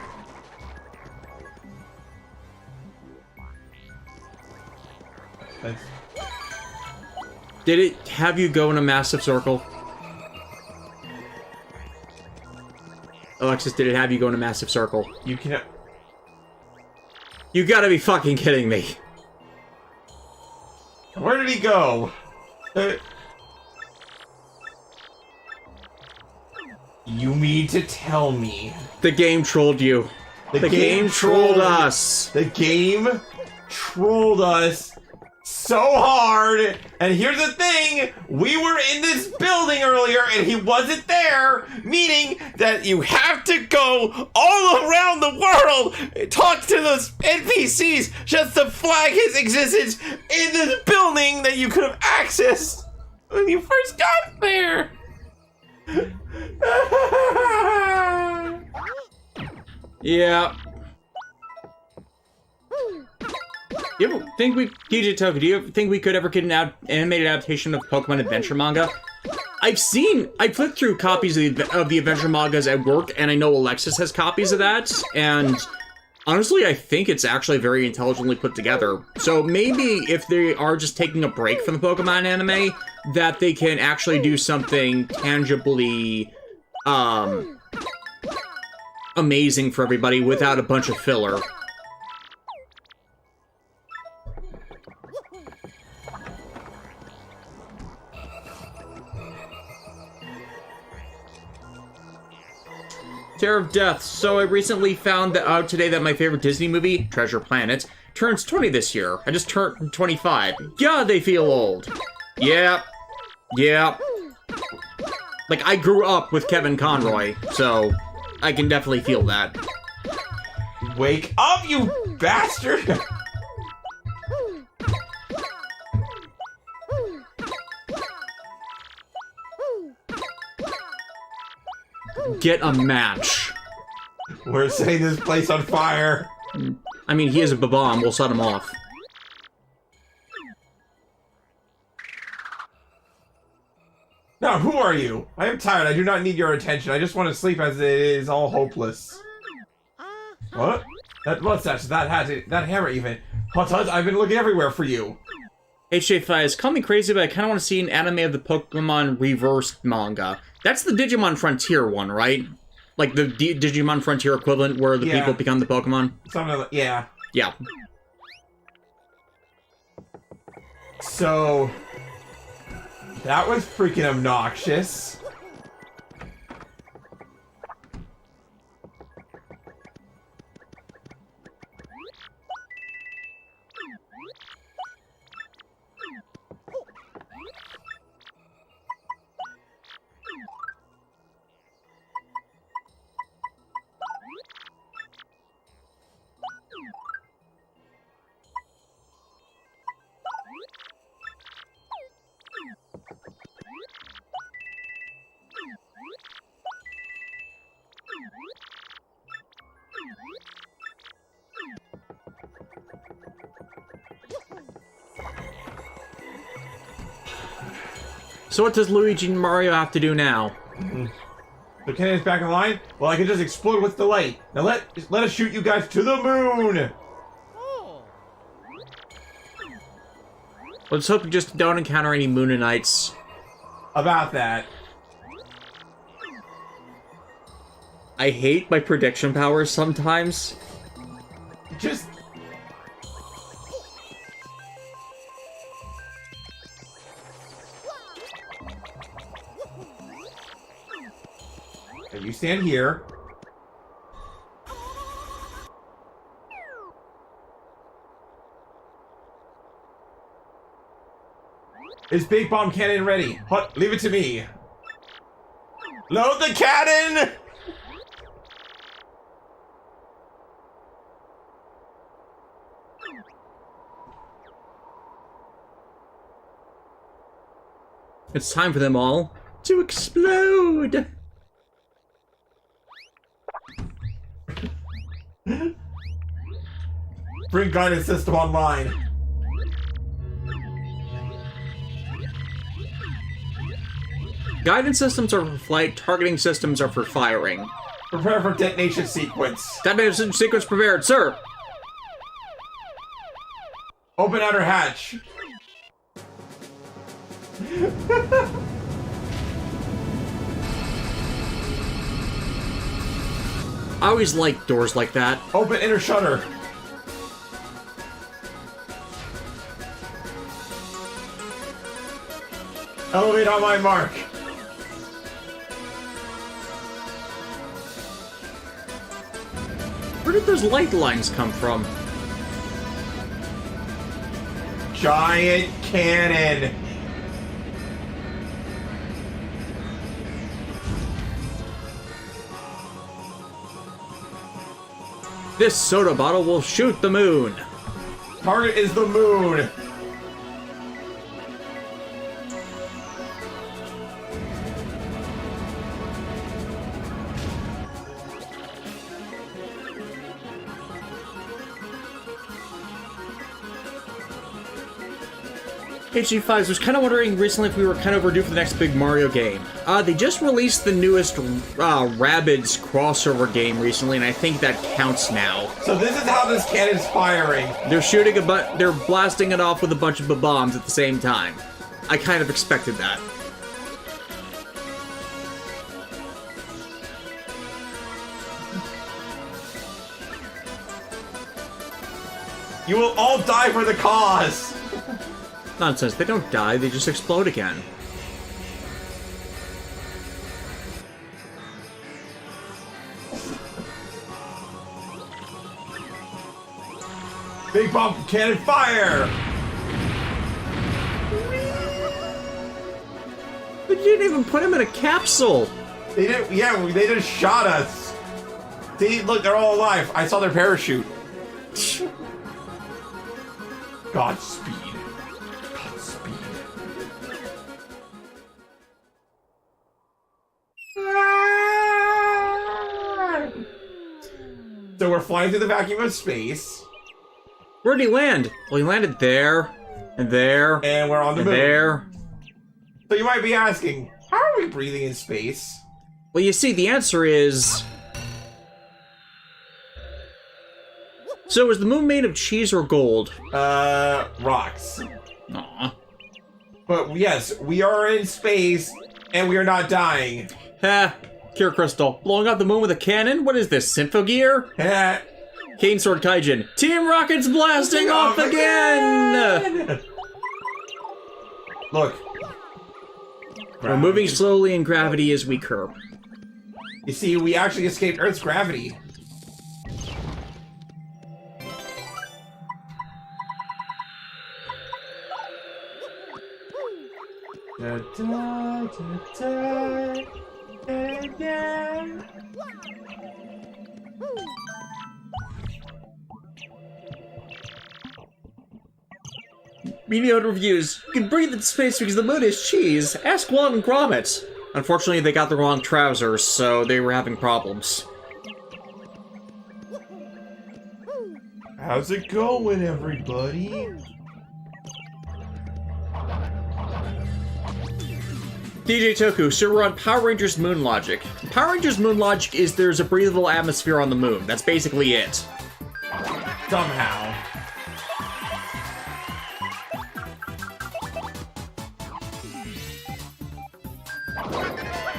That's... Did it have you go in a massive circle? Alexis, did it have you go in a massive circle? You can... You gotta be fucking kidding me. Where did he go? You mean to tell me... The game trolled you. The game trolled us. The game trolled us so hard. And here's the thing. We were in this building earlier and he wasn't there. Meaning that you have to go all around the world and talk to those NPCs just to flag his existence in this building that you could have accessed when you first got there. Yeah. You ever think DJ Toku, do you ever think we could ever get an animated adaptation of Pokemon Adventure manga? I flipped through copies of the Adventure mangas at work, and I know Alexis has copies of that, and honestly, I think it's actually very intelligently put together. So maybe if they are just taking a break from the Pokemon anime, that they can actually do something tangibly, amazing for everybody without a bunch of filler. Terror of Death. So I recently found out today that my favorite Disney movie, Treasure Planet, turns 20 this year. I just turned 25. God, they feel old. Yeah. Yeah. Like, I grew up with Kevin Conroy, so I can definitely feel that. Wake up, you bastard! Get a match. We're setting this place on fire. I mean, he is a bomb. We'll set him off. Now, who are you? I am tired. I do not need your attention. I just want to sleep as it is all hopeless. What? What's that? That hammer even. Hot, I've been looking everywhere for you. HJ5 call me crazy, but I kind of want to see an anime of the Pokemon reversed manga. That's the Digimon Frontier one, right? Like the Digimon Frontier equivalent where the people become the Pokemon? Something like, yeah. Yeah. So... that was freaking obnoxious. So what does Luigi and Mario have to do now? So Kennan's back in line? Well, I can just explode with delight. Now let us shoot you guys to the moon! Let's hope you just don't encounter any Moonanites. About that. I hate my prediction powers sometimes. Just... you stand here. Is Big Bomb Cannon ready? Hut, leave it to me. Load the cannon! It's time for them all to explode! Bring guidance system online. Guidance systems are for flight, targeting systems are for firing. Prepare for detonation sequence. Detonation sequence prepared, sir. Open outer hatch. I always like doors like that. Open inner shutter. Elevate on my mark. Where did those light lines come from? Giant cannon. This soda bottle will shoot the moon. Target is the moon. HG5s was kind of wondering recently if we were kind of overdue for the next big Mario game. They just released the newest Rabbids crossover game recently, and I think that counts now. So this is how this cannon's firing. They're shooting they're blasting it off with a bunch of bombs at the same time. I kind of expected that. You will all die for the cause. Nonsense, they don't die, they just explode again. Big bomb cannon fire! But you didn't even put him in a capsule! They didn't, yeah, they just shot us. See, look, they're all alive. I saw their parachute. Godspeed. Godspeed. So we're flying through the vacuum of space. Where'd he land? Well, he landed there, and there, and we're on the moon. There. So you might be asking, how are we breathing in space? Well, you see, the answer is... So, is the moon made of cheese or gold? Rocks. Aw. But yes, we are in space, and we are not dying. Ha! Cure Crystal. Blowing up the moon with a cannon? What is this, Symphogear? Ha! Cane Sword Kaijin. Team Rocket's blasting off again! Look. We're moving slowly in gravity as we curb. You see, we actually escaped Earth's gravity. Da, da, da, da, da. Mediocre reviews. You can breathe in space because the moon is cheese. Ask Walt and Gromit. Unfortunately, they got the wrong trousers, so they were having problems. How's it going, everybody? DJ Toku, so we're on Power Rangers Moon Logic. Power Rangers Moon Logic is there's a breathable atmosphere on the moon. That's basically it. Somehow.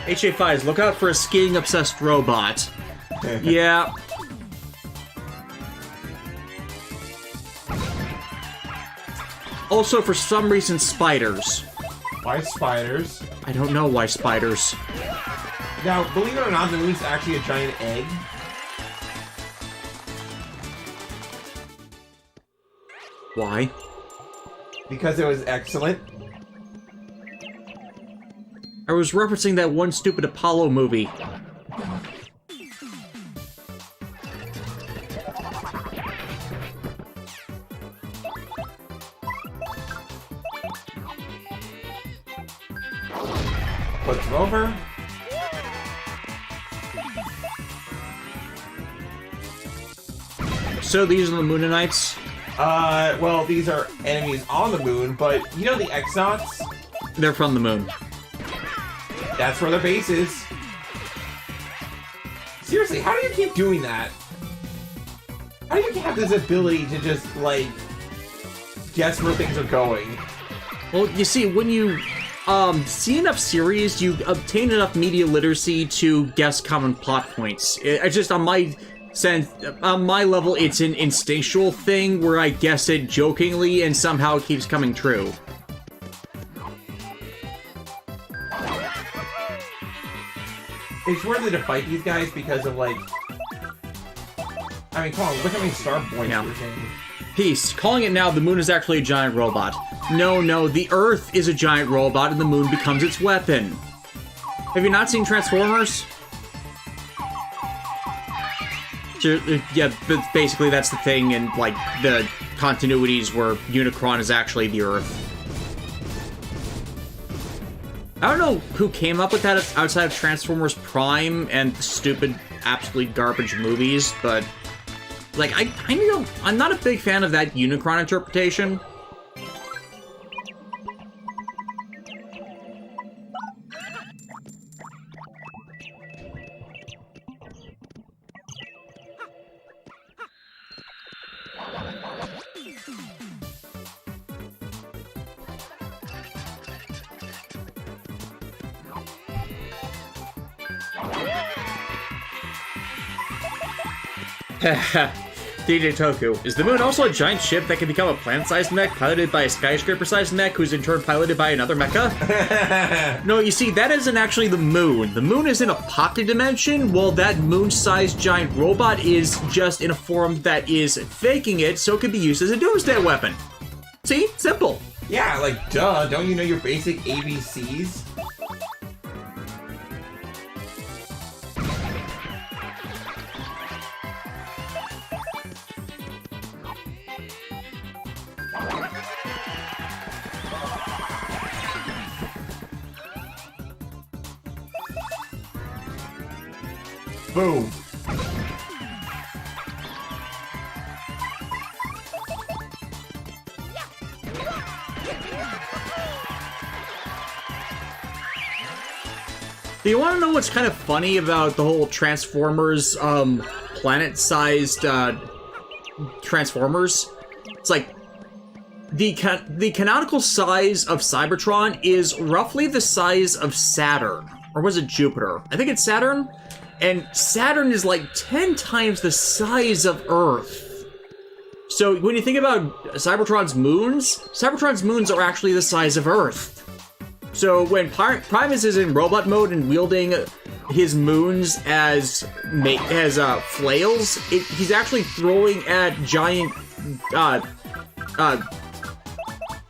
HA5s, look out for a skiing-obsessed robot. Yeah. Also, for some reason, spiders. Why spiders? I don't know why spiders. Now, believe it or not, the moon's actually a giant egg. Why? Because it was excellent. I was referencing that one stupid Apollo movie. Puts them over. So these are the Moonanites? Well, these are enemies on the moon, but you know the X-Nauts? They're from the moon. That's where the base is. Seriously, how do you keep doing that? How do you have this ability to just, like, guess where things are going? Well, you see, when you see enough series, you obtain enough media literacy to guess common plot points. It's just on my sense, on my level, it's an instinctual thing where I guess it jokingly and somehow it keeps coming true. It's worth it to fight these guys because of, like... I mean, come on, look how many star points we're getting. Peace. Calling it now, the moon is actually a giant robot. No, the Earth is a giant robot and the moon becomes its weapon. Have you not seen Transformers? Yeah, but basically that's the thing in, like, the continuities where Unicron is actually the Earth. I don't know who came up with that outside of Transformers Prime and the stupid, absolute garbage movies, but... like, I'm not a big fan of that Unicron interpretation. DJ Toku, is the moon also a giant ship that can become a planet-sized mech piloted by a skyscraper-sized mech who's in turn piloted by another mecha? No, you see, that isn't actually the moon. The moon is in a pocket dimension, while that moon-sized giant robot is just in a form that is faking it so it can be used as a doomsday weapon. See? Simple. Yeah, like, duh. Don't you know your basic ABCs? Boom. Do you want to know what's kind of funny about the whole Transformers, planet-sized, Transformers? It's like, the canonical size of Cybertron is roughly the size of Saturn. Or was it Jupiter? I think it's Saturn. And Saturn is like 10 times the size of Earth. So when you think about Cybertron's moons are actually the size of Earth. So when Primus is in robot mode and wielding his moons as flails, he's actually throwing at giant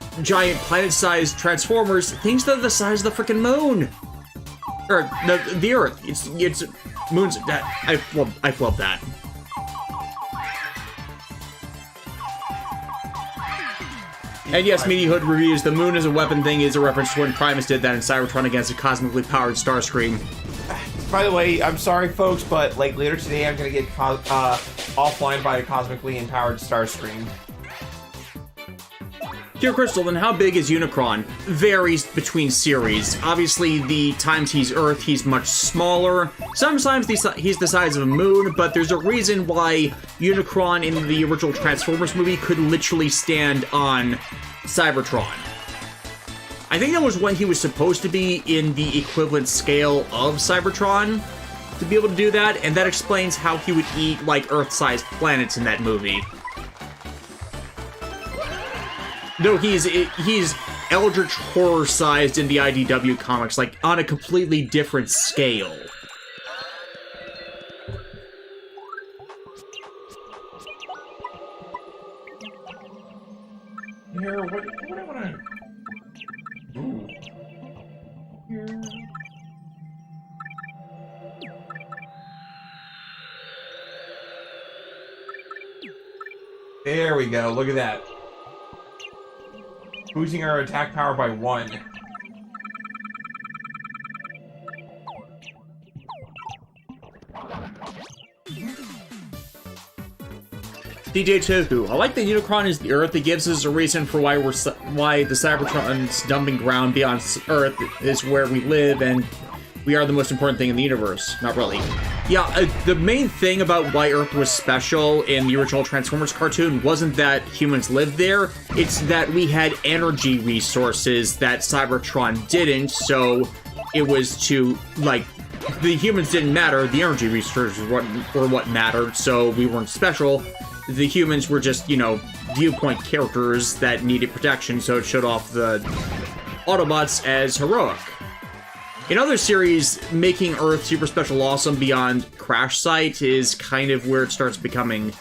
planet-sized Transformers, things that are the size of the freaking moon. Or the Earth. It's moons. I flubbed that. And yes, Meaty Hood reviews, the moon as a weapon thing is a reference to when Primus did that in Cybertron against a cosmically powered Starscream. By the way, I'm sorry, folks, but like later today, I'm gonna get offline by a cosmically empowered Starscream. Pure Crystal, then how big is Unicron? Varies between series. Obviously, the times he's Earth, he's much smaller. Sometimes he's the size of a moon, but there's a reason why Unicron in the original Transformers movie could literally stand on Cybertron. I think that was when he was supposed to be in the equivalent scale of Cybertron to be able to do that, and that explains how he would eat, like, Earth-sized planets in that movie. No, he's Eldritch Horror-sized in the IDW comics, like, on a completely different scale. Here, what do I want to... Ooh. Here... There we go, look at that. Boosting our attack power by 1. DJ Toku, I like that Unicron is the Earth. It gives us a reason for why the Cybertron's dumping ground beyond Earth is where we live, and we are the most important thing in the universe. Not really. Yeah, the main thing about why Earth was special in the original Transformers cartoon wasn't that humans lived there, it's that we had energy resources that Cybertron didn't, so it was to, like, the humans didn't matter, the energy resources were what mattered, so we weren't special. The humans were just, you know, viewpoint characters that needed protection, so it showed off the Autobots as heroic. In other series, making Earth super special awesome beyond Crash Site is kind of where it starts becoming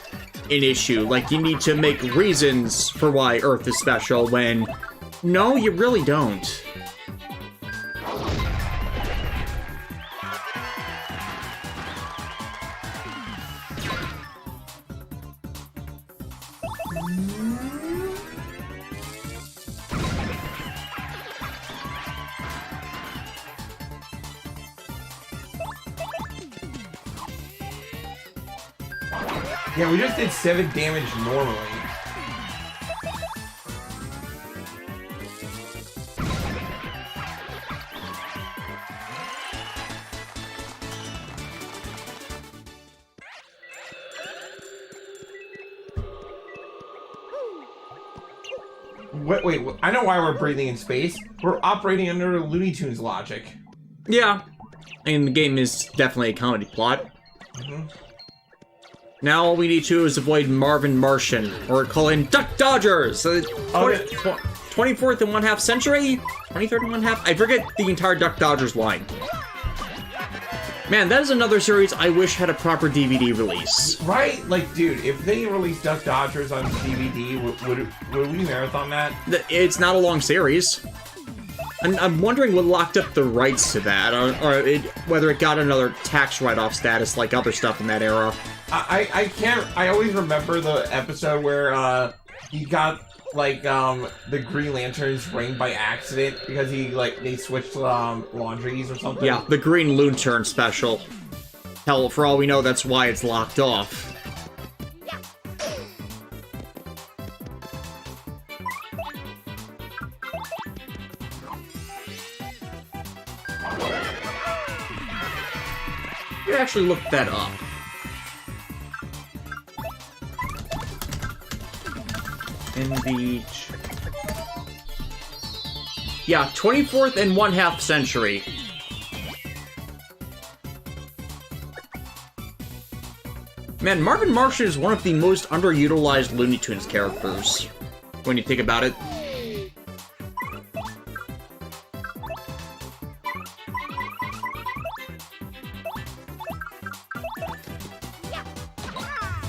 an issue. Like, you need to make reasons for why Earth is special when, no, you really don't. Yeah, we just did 7 damage normally. Wait, I know why we're breathing in space. We're operating under Looney Tunes logic. Yeah, and the game is definitely a comedy plot. Mm-hmm. Now all we need to do is avoid Marvin Martian, or call in Duck Dodgers! 24th and 1/2 century? 23rd and 1/2? I forget the entire Duck Dodgers line. Man, that is another series I wish had a proper DVD release. Right? Like, dude, if they released Duck Dodgers on DVD, would we marathon that? It's not a long series. And I'm wondering what locked up the rights to that, or whether it got another tax write-off status like other stuff in that era. I always remember the episode where he got like the Green Lantern's ring by accident because they switched laundries or something. Yeah, the Green Lantern special. Hell, for all we know, that's why it's locked off. You actually looked that up. Yeah, 24th and 1/2 century. Man, Marvin Martian is one of the most underutilized Looney Tunes characters, when you think about it.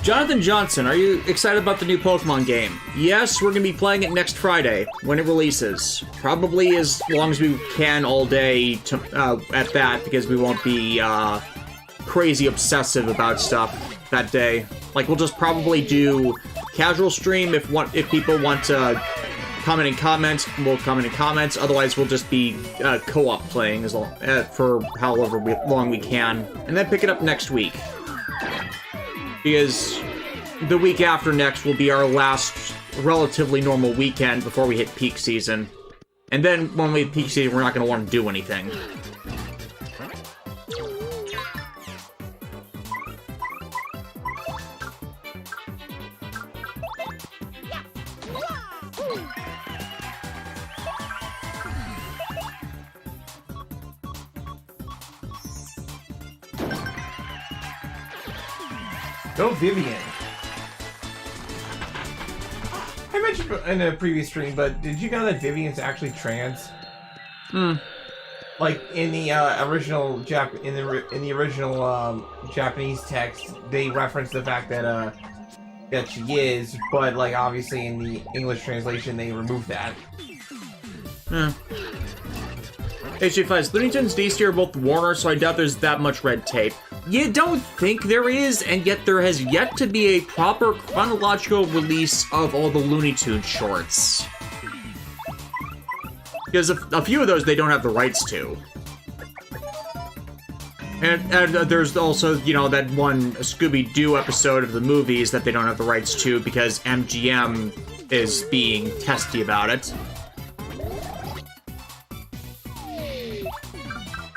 Jonathan Johnson, are you excited about the new Pokemon game? Yes, we're going to be playing it next Friday, when it releases. Probably as long as we can all day at that, because we won't be crazy obsessive about stuff that day. Like, we'll just probably do casual stream if people want to comment and comment, we'll comment and comment. Otherwise, we'll just be co-op playing as long, for however long we can. And then pick it up next week. Because the week after next will be our last relatively normal weekend before we hit peak season. And then when we hit peak season, we're not going to want to do anything. Go Vivian. I mentioned in a previous stream, but did you know that Vivian's actually trans? Like in the original Japanese text, they reference the fact that that she is, but like obviously in the English translation they removed that. HG5, Looney Tunes DC are both Warner, so I doubt there's that much red tape. You don't think there is, and yet there has yet to be a proper chronological release of all the Looney Tunes shorts. Because a few of those they don't have the rights to. And there's also, you know, that one Scooby-Doo episode of the movies that they don't have the rights to because MGM is being testy about it.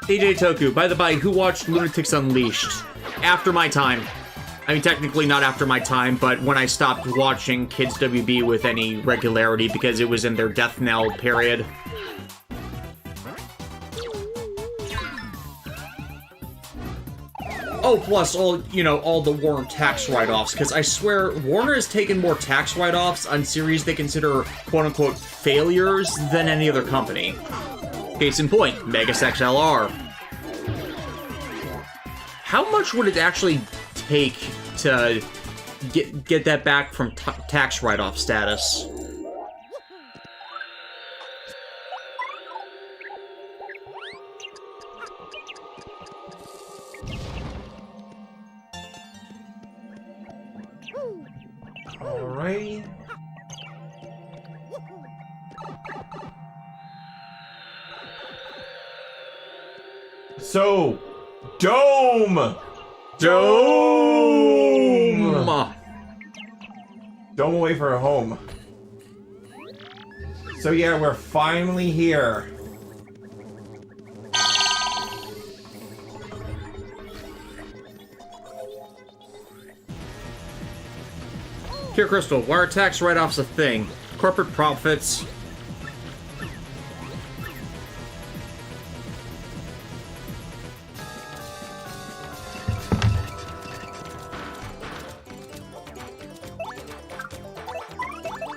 DJ Toku, by the by, who watched Lunatics Unleashed? After my time. I mean, technically not after my time, but when I stopped watching Kids WB with any regularity because it was in their death knell period. Oh, plus all, you know, all the Warner tax write-offs, because I swear Warner has taken more tax write-offs on series they consider quote-unquote failures than any other company. Case in point, Megas XLR. How much would it actually take to get that back from tax write-off status? Alrighty. So, Dome! Dome! Dome away for a home. So yeah, we're finally here. Here, Crystal, why are tax write-offs a thing? Corporate profits.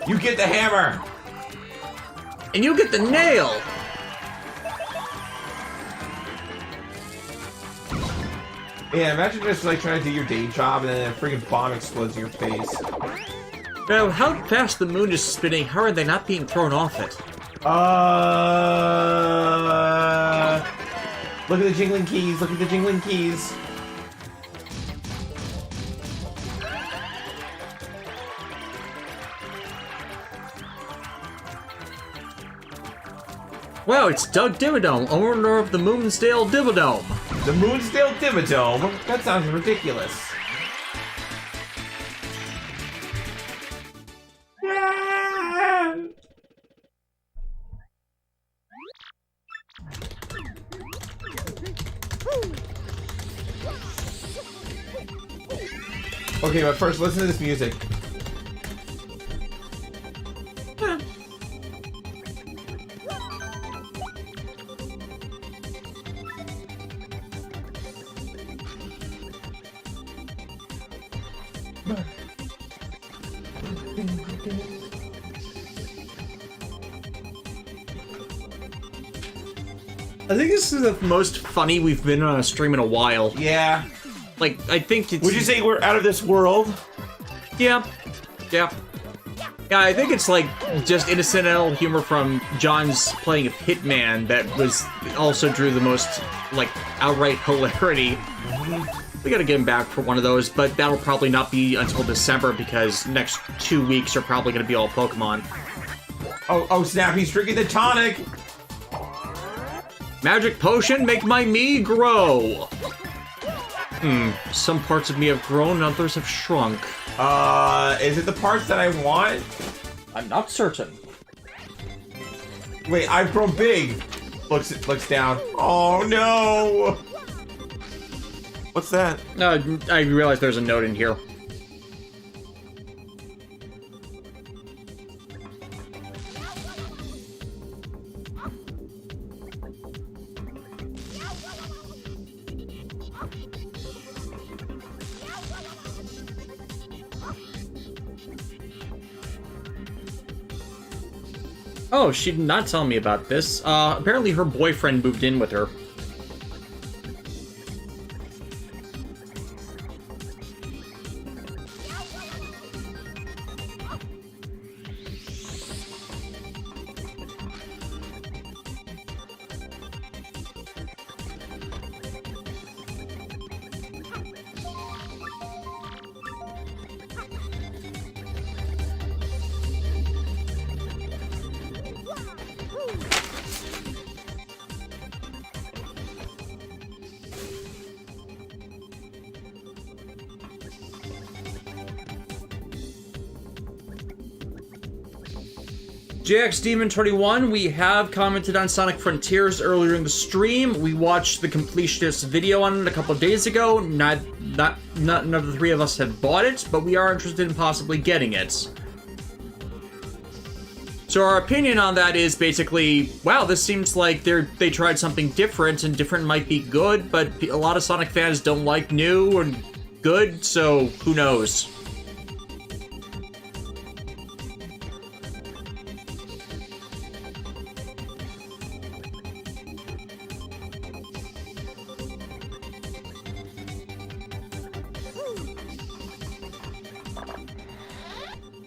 You get the hammer! And you get the nail! Yeah, imagine just like trying to do your day job and then a freaking bomb explodes in your face. Now, how fast the moon is spinning, how are they not being thrown off it? Look at the jingling keys, look at the jingling keys. Wow, it's Doug Dimmadome, owner of the Moonsdale Dimmadome. The Moonsdale Dimmadome? That sounds ridiculous. Okay, but first, listen to this music. I think this is the most funny we've been on a stream in a while. Yeah. Like, I think it's... Would you say we're out of this world? Yeah. Yeah. Yeah, I think it's like just incidental humor from John's playing a hitman that was also drew the most, like, outright hilarity. We gotta get him back for one of those, but that'll probably not be until December because next 2 weeks are probably gonna be all Pokemon. Oh snap, he's drinking the tonic! Magic potion, make my me grow! Some parts of me have grown, others have shrunk. Is it the parts that I want? I'm not certain. Wait, I've grown big! Looks down. Oh no! What's that? I realize there's a note in here. Oh, she did not tell me about this. Apparently her boyfriend moved in with her. JX Demon 21, we have commented on Sonic Frontiers earlier in the stream. We watched the completionist video on it a couple days ago. None of the three of us have bought it, but we are interested in possibly getting it. So our opinion on that is basically, wow, this seems like they tried something different, and different might be good, but a lot of Sonic fans don't like new and good, so who knows?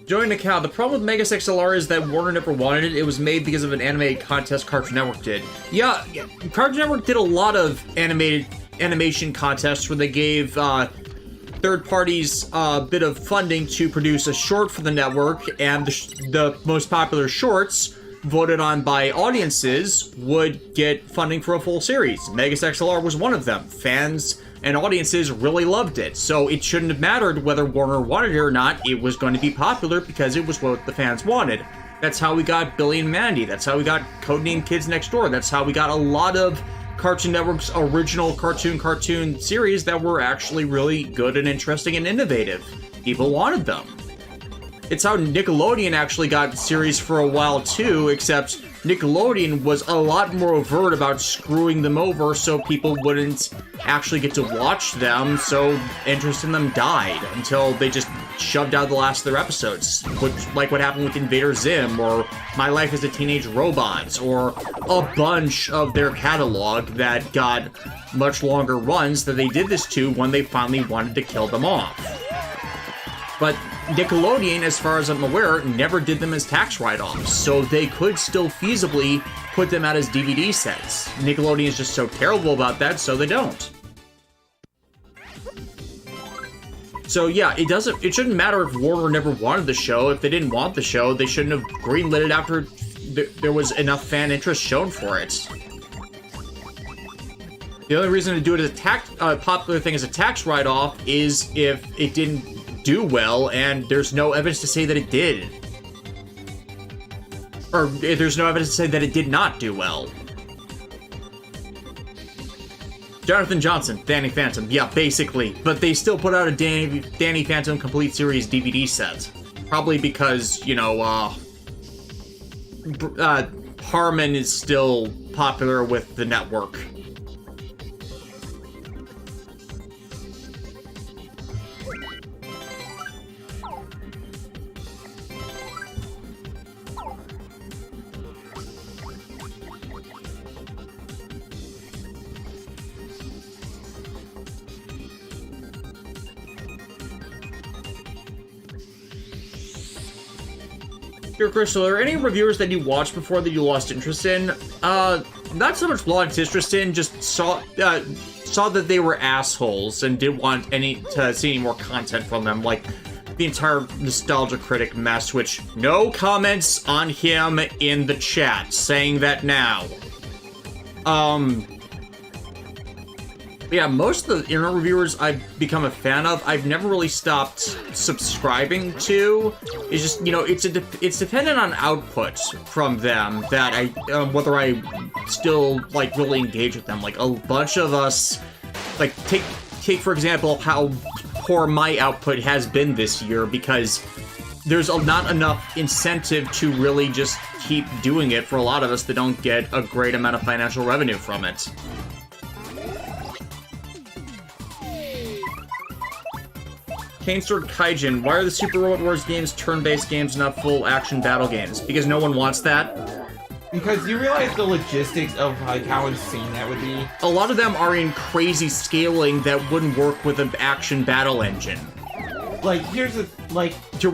Join the cow. The problem with Megas XLR is that Warner never wanted it. It was made because of an anime contest Cartoon Network did. Yeah, Cartoon Network did a lot of animation contests where they gave third parties a bit of funding to produce a short for the network, and the most popular shorts voted on by audiences would get funding for a full series. Megas XLR was one of them. Fans and audiences really loved it, so it shouldn't have mattered whether Warner wanted it or not. It was going to be popular because it was what the fans wanted. That's how we got Billy and Mandy. That's how we got Codename Kids Next Door. That's how we got a lot of Cartoon Network's original cartoon series that were actually really good and interesting and innovative. People wanted them. It's how Nickelodeon actually got series for a while too, except Nickelodeon was a lot more overt about screwing them over so people wouldn't actually get to watch them, so interest in them died until they just shoved out the last of their episodes, which, like what happened with Invader Zim, or My Life as a Teenage Robot, or a bunch of their catalog that got much longer runs that they did this to when they finally wanted to kill them off. But Nickelodeon, as far as I'm aware, never did them as tax write-offs, so they could still feasibly put them out as DVD sets. Nickelodeon is just so terrible about that, so they don't. So yeah, it shouldn't matter if Warner never wanted the show. If they didn't want the show, they shouldn't have greenlit it after there was enough fan interest shown for it. The only reason to do it as a popular thing as a tax write-off is if it didn't do well, and there's no evidence to say that it did. Or there's no evidence to say that it did not do well. Jonathan Johnson, Danny Phantom, yeah, basically. But they still put out a Danny Phantom Complete Series DVD set. Probably because, you know, Harmon is still popular with the network. Crystal, are there any reviewers that you watched before that you lost interest in? Not so much lost interest in, just saw that they were assholes and didn't want to see any more content from them, like the entire Nostalgia Critic mess, which no comments on him in the chat, saying that now. Yeah, most of the internet reviewers I've become a fan of, I've never really stopped subscribing to. It's just, you know, it's dependent on output from them that whether I still, like, really engage with them. Like, a bunch of us, like, take for example, how poor my output has been this year, because there's not enough incentive to really just keep doing it for a lot of us that don't get a great amount of financial revenue from it. Kane Sword Kaijin, why are the Super Robot Wars games turn-based games, not full action battle games? Because no one wants that? Because you realize the logistics of like how insane that would be. A lot of them are in crazy scaling that wouldn't work with an action battle engine. Like, here's the, like... To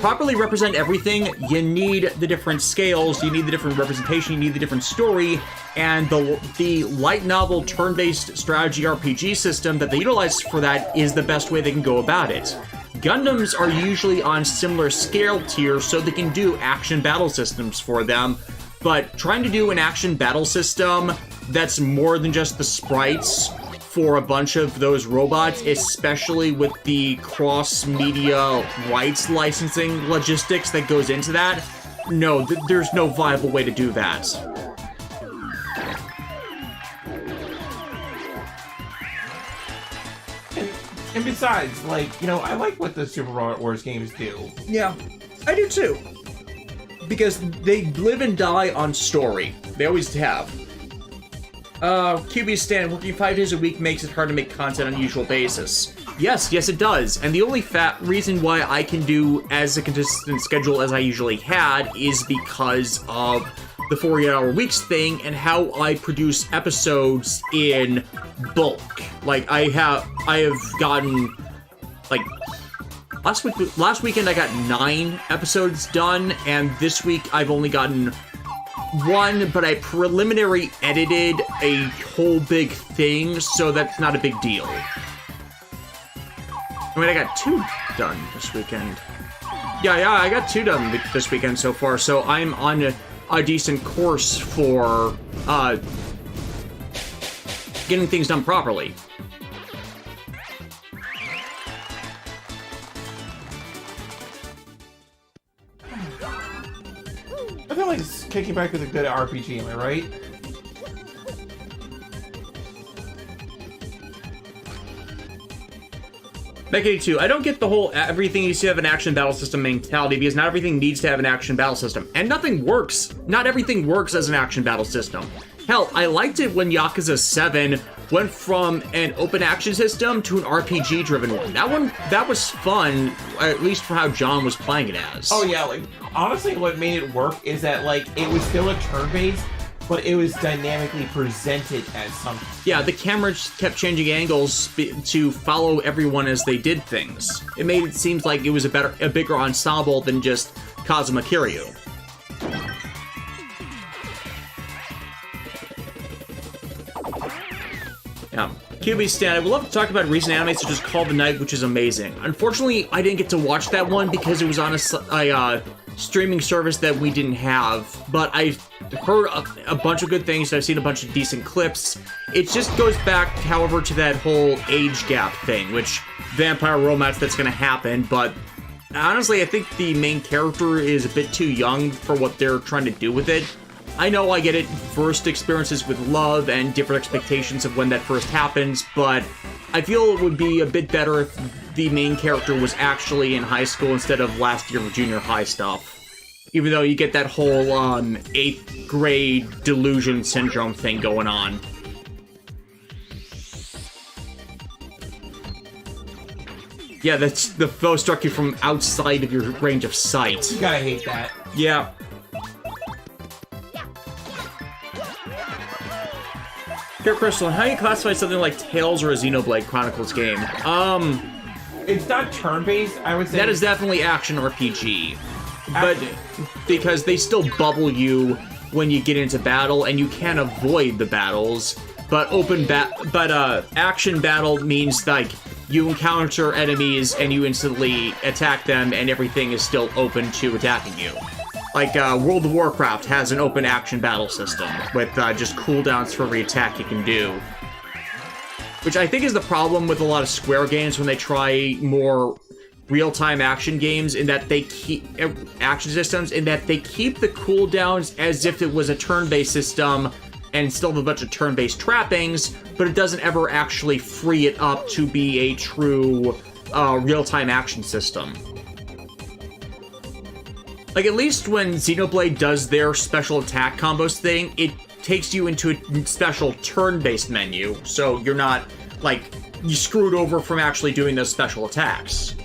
properly represent everything, you need the different scales, you need the different representation, you need the different story, and the light novel turn-based strategy RPG system that they utilize for that is the best way they can go about it. Gundams are usually on similar scale tiers, so they can do action battle systems for them, but trying to do an action battle system that's more than just the sprites for a bunch of those robots, especially with the cross-media rights licensing logistics that goes into that, no, there's no viable way to do that. And besides, like, you know, I like what the Super Robot Wars games do. Yeah, I do too. Because they live and die on story. They always have. QB Stan, working 5 days a week makes it hard to make content on a usual basis. Yes, it does. And the only reason why I can do as a consistent schedule as I usually had is because of the 48-hour weeks thing and how I produce episodes in bulk. Like, I have gotten, like, last weekend I got 9 episodes done, and this week I've only gotten 1, but I preliminary edited a whole big thing, so that's not a big deal. I mean, I got 2 done this weekend. Yeah, I got 2 done this weekend so far, so I'm on a decent course for getting things done properly. I feel like it's kicking back with a good RPG, am I right? Mech82, I don't get the whole everything needs to have an action battle system mentality, because not everything needs to have an action battle system. And nothing works. Not everything works as an action battle system. Hell, I liked it when Yakuza 7 went from an open action system to an RPG-driven one. That was fun, at least for how John was playing it as. Oh yeah, like, honestly what made it work is that, like, it was still a turn-based, but it was dynamically presented as something. Yeah, the camera kept changing angles to follow everyone as they did things. It made it seem like it was a bigger ensemble than just Kazuma Kiryu. Yeah. QB Stan, I would love to talk about recent anime such as Call of the Night, which is amazing. Unfortunately, I didn't get to watch that one because it was on a streaming service that we didn't have, but I've heard a bunch of good things. I've seen a bunch of decent clips. It just goes back, however, to that whole age gap thing, which vampire romance that's going to happen, but honestly, I think the main character is a bit too young for what they're trying to do with it. I know I get it, first experiences with love and different expectations of when that first happens, but I feel it would be a bit better if the main character was actually in high school instead of last year of junior high stuff. Even though you get that whole 8th grade delusion syndrome thing going on. Yeah, that's the foe struck you from outside of your range of sight. You gotta hate that. Yeah. Pure Crystal, how do you classify something like Tales or a Xenoblade Chronicles game? It's not turn-based, I would say. That is definitely action RPG. But because they still bubble you when you get into battle, and you can avoid the battles. But action battle means like you encounter enemies and you instantly attack them, and everything is still open to attacking you. Like, World of Warcraft has an open action battle system with just cooldowns for every attack you can do. Which I think is the problem with a lot of Square games when they try more real-time action games, in that they keep action systems, in that they keep the cooldowns as if it was a turn-based system and still have a bunch of turn-based trappings, but it doesn't ever actually free it up to be a true real-time action system. Like, at least when Xenoblade does their special attack combos thing, it takes you into a special turn-based menu, so you're not, like, you screwed over from actually doing those special attacks.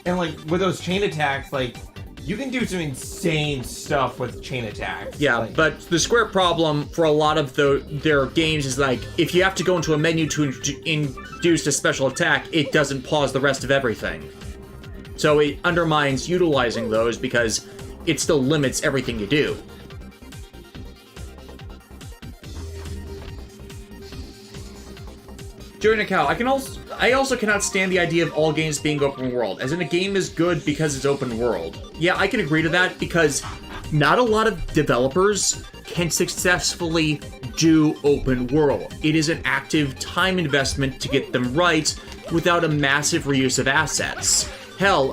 And, like, with those chain attacks, like, you can do some insane stuff with chain attacks. Yeah, like, but the Square problem for a lot of their games is, like, if you have to go into a menu to induce a special attack, it doesn't pause the rest of everything. So it undermines utilizing those because it still limits everything you do. Joey Cow, I also cannot stand the idea of all games being open world, as in a game is good because it's open world. Yeah, I can agree to that, because not a lot of developers can successfully do open world. It is an active time investment to get them right without a massive reuse of assets. Hell,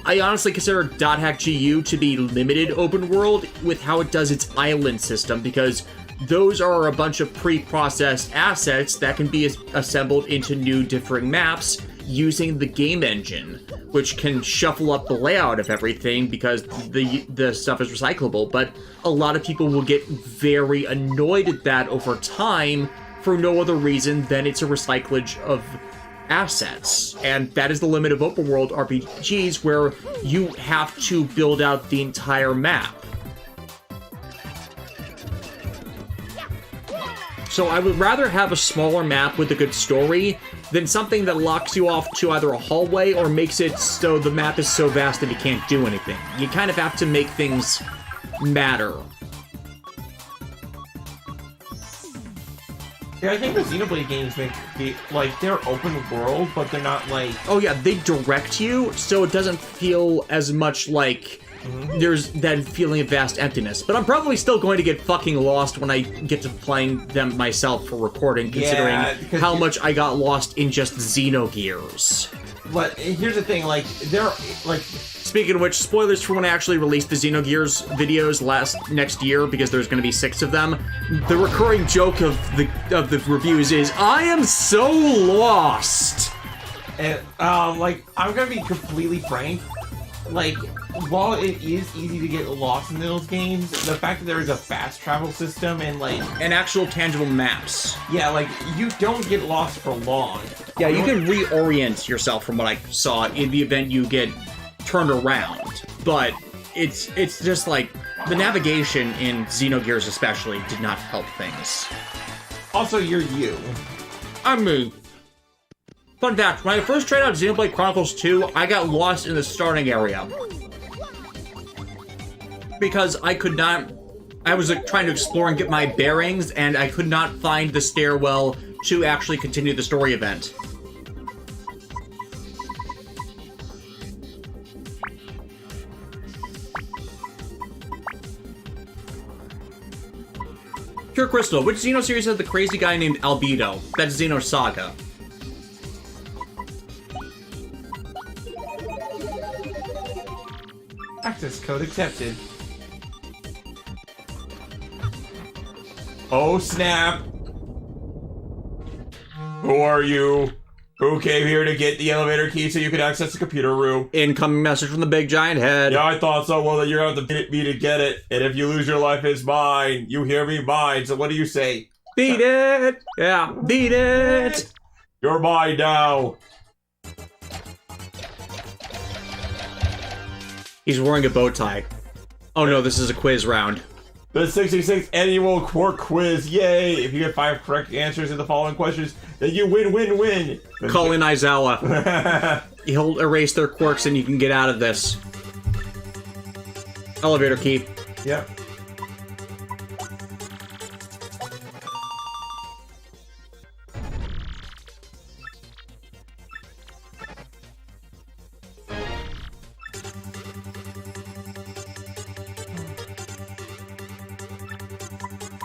I honestly consider .hack GU to be limited open world with how it does its island system, because those are a bunch of pre-processed assets that can be assembled into new different maps using the game engine, which can shuffle up the layout of everything because the stuff is recyclable. But a lot of people will get very annoyed at that over time for no other reason than it's a recyclage of assets. And that is the limit of open world RPGs, where you have to build out the entire map. So I would rather have a smaller map with a good story than something that locks you off to either a hallway or makes it so the map is so vast that you can't do anything. You kind of have to make things matter. Yeah, I think the Xenoblade games they're open world, but they're not like... Oh yeah, they direct you, so it doesn't feel as much like there's that feeling of vast emptiness. But I'm probably still going to get fucking lost when I get to playing them myself for recording, considering how much I got lost in just Xenogears. But here's the thing, they're, Speaking of which, spoilers for when I actually release the Xenogears videos next year, because there's going to be 6 of them. The recurring joke of the reviews is, I am so lost! And, I'm gonna be completely frank, while it is easy to get lost in those games, the fact that there is a fast travel system and and actual tangible maps. Yeah, you don't get lost for long. Yeah, you can reorient yourself from what I saw in the event you get turned around. But it's just the navigation in Xenogears especially did not help things. Also, you're you. I'm me. Fun fact, when I first tried out Xenoblade Chronicles 2, I got lost in the starting area. Because I was trying to explore and get my bearings, and I could not find the stairwell to actually continue the story event. Pure Crystal, which Xeno series has the crazy guy named Albedo? That's Xeno Saga. Access code accepted. Oh snap! Who are you? Who came here to get the elevator key so you could access the computer room? Incoming message from the big giant head. Yeah, I thought so. Well, then you're going to have to beat me to get it. And if you lose your life, it's mine. You hear me? Mine. So what do you say? Beat it! Yeah, beat it! You're mine now. He's wearing a bow tie. Oh no, this is a quiz round. The 66th annual quirk quiz. Yay! If you get 5 correct answers to the following questions, then you win. Call in Aizawa. He'll erase their quirks and you can get out of this. Elevator key. Yep.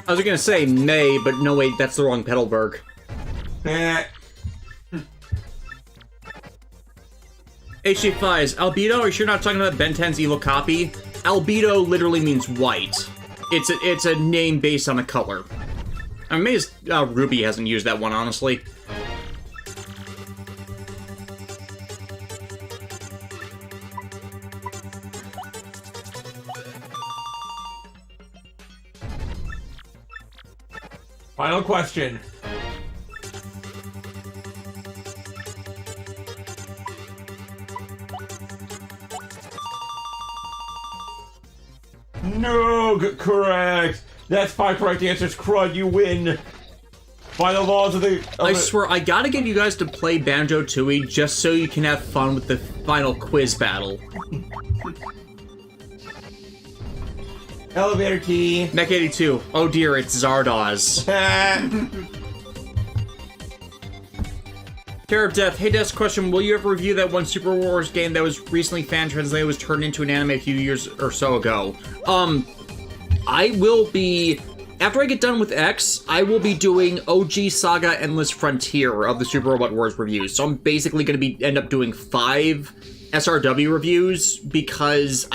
I was gonna say May, but no wait, that's the wrong Petalburg. HG5 is Albedo, are you sure you're not talking about Ben 10's evil copy? Albedo literally means white. It's a name based on a color. I'm amazed Ruby hasn't used that one, honestly. Final question. No, correct. That's 5 correct answers. Crud, you win. By the laws of the... I swear, I gotta get you guys to play Banjo-Tooie just so you can have fun with the final quiz battle. Elevator key. Mech 82. Oh dear, it's Zardoz. Terror of Death. Hey, Desk question. Will you ever review that one Super Wars game that was recently fan translated, was turned into an anime a few years or so ago? I will be... After I get done with X, I will be doing OG Saga Endless Frontier of the Super Robot Wars reviews. So I'm basically going to end up doing 5 SRW reviews because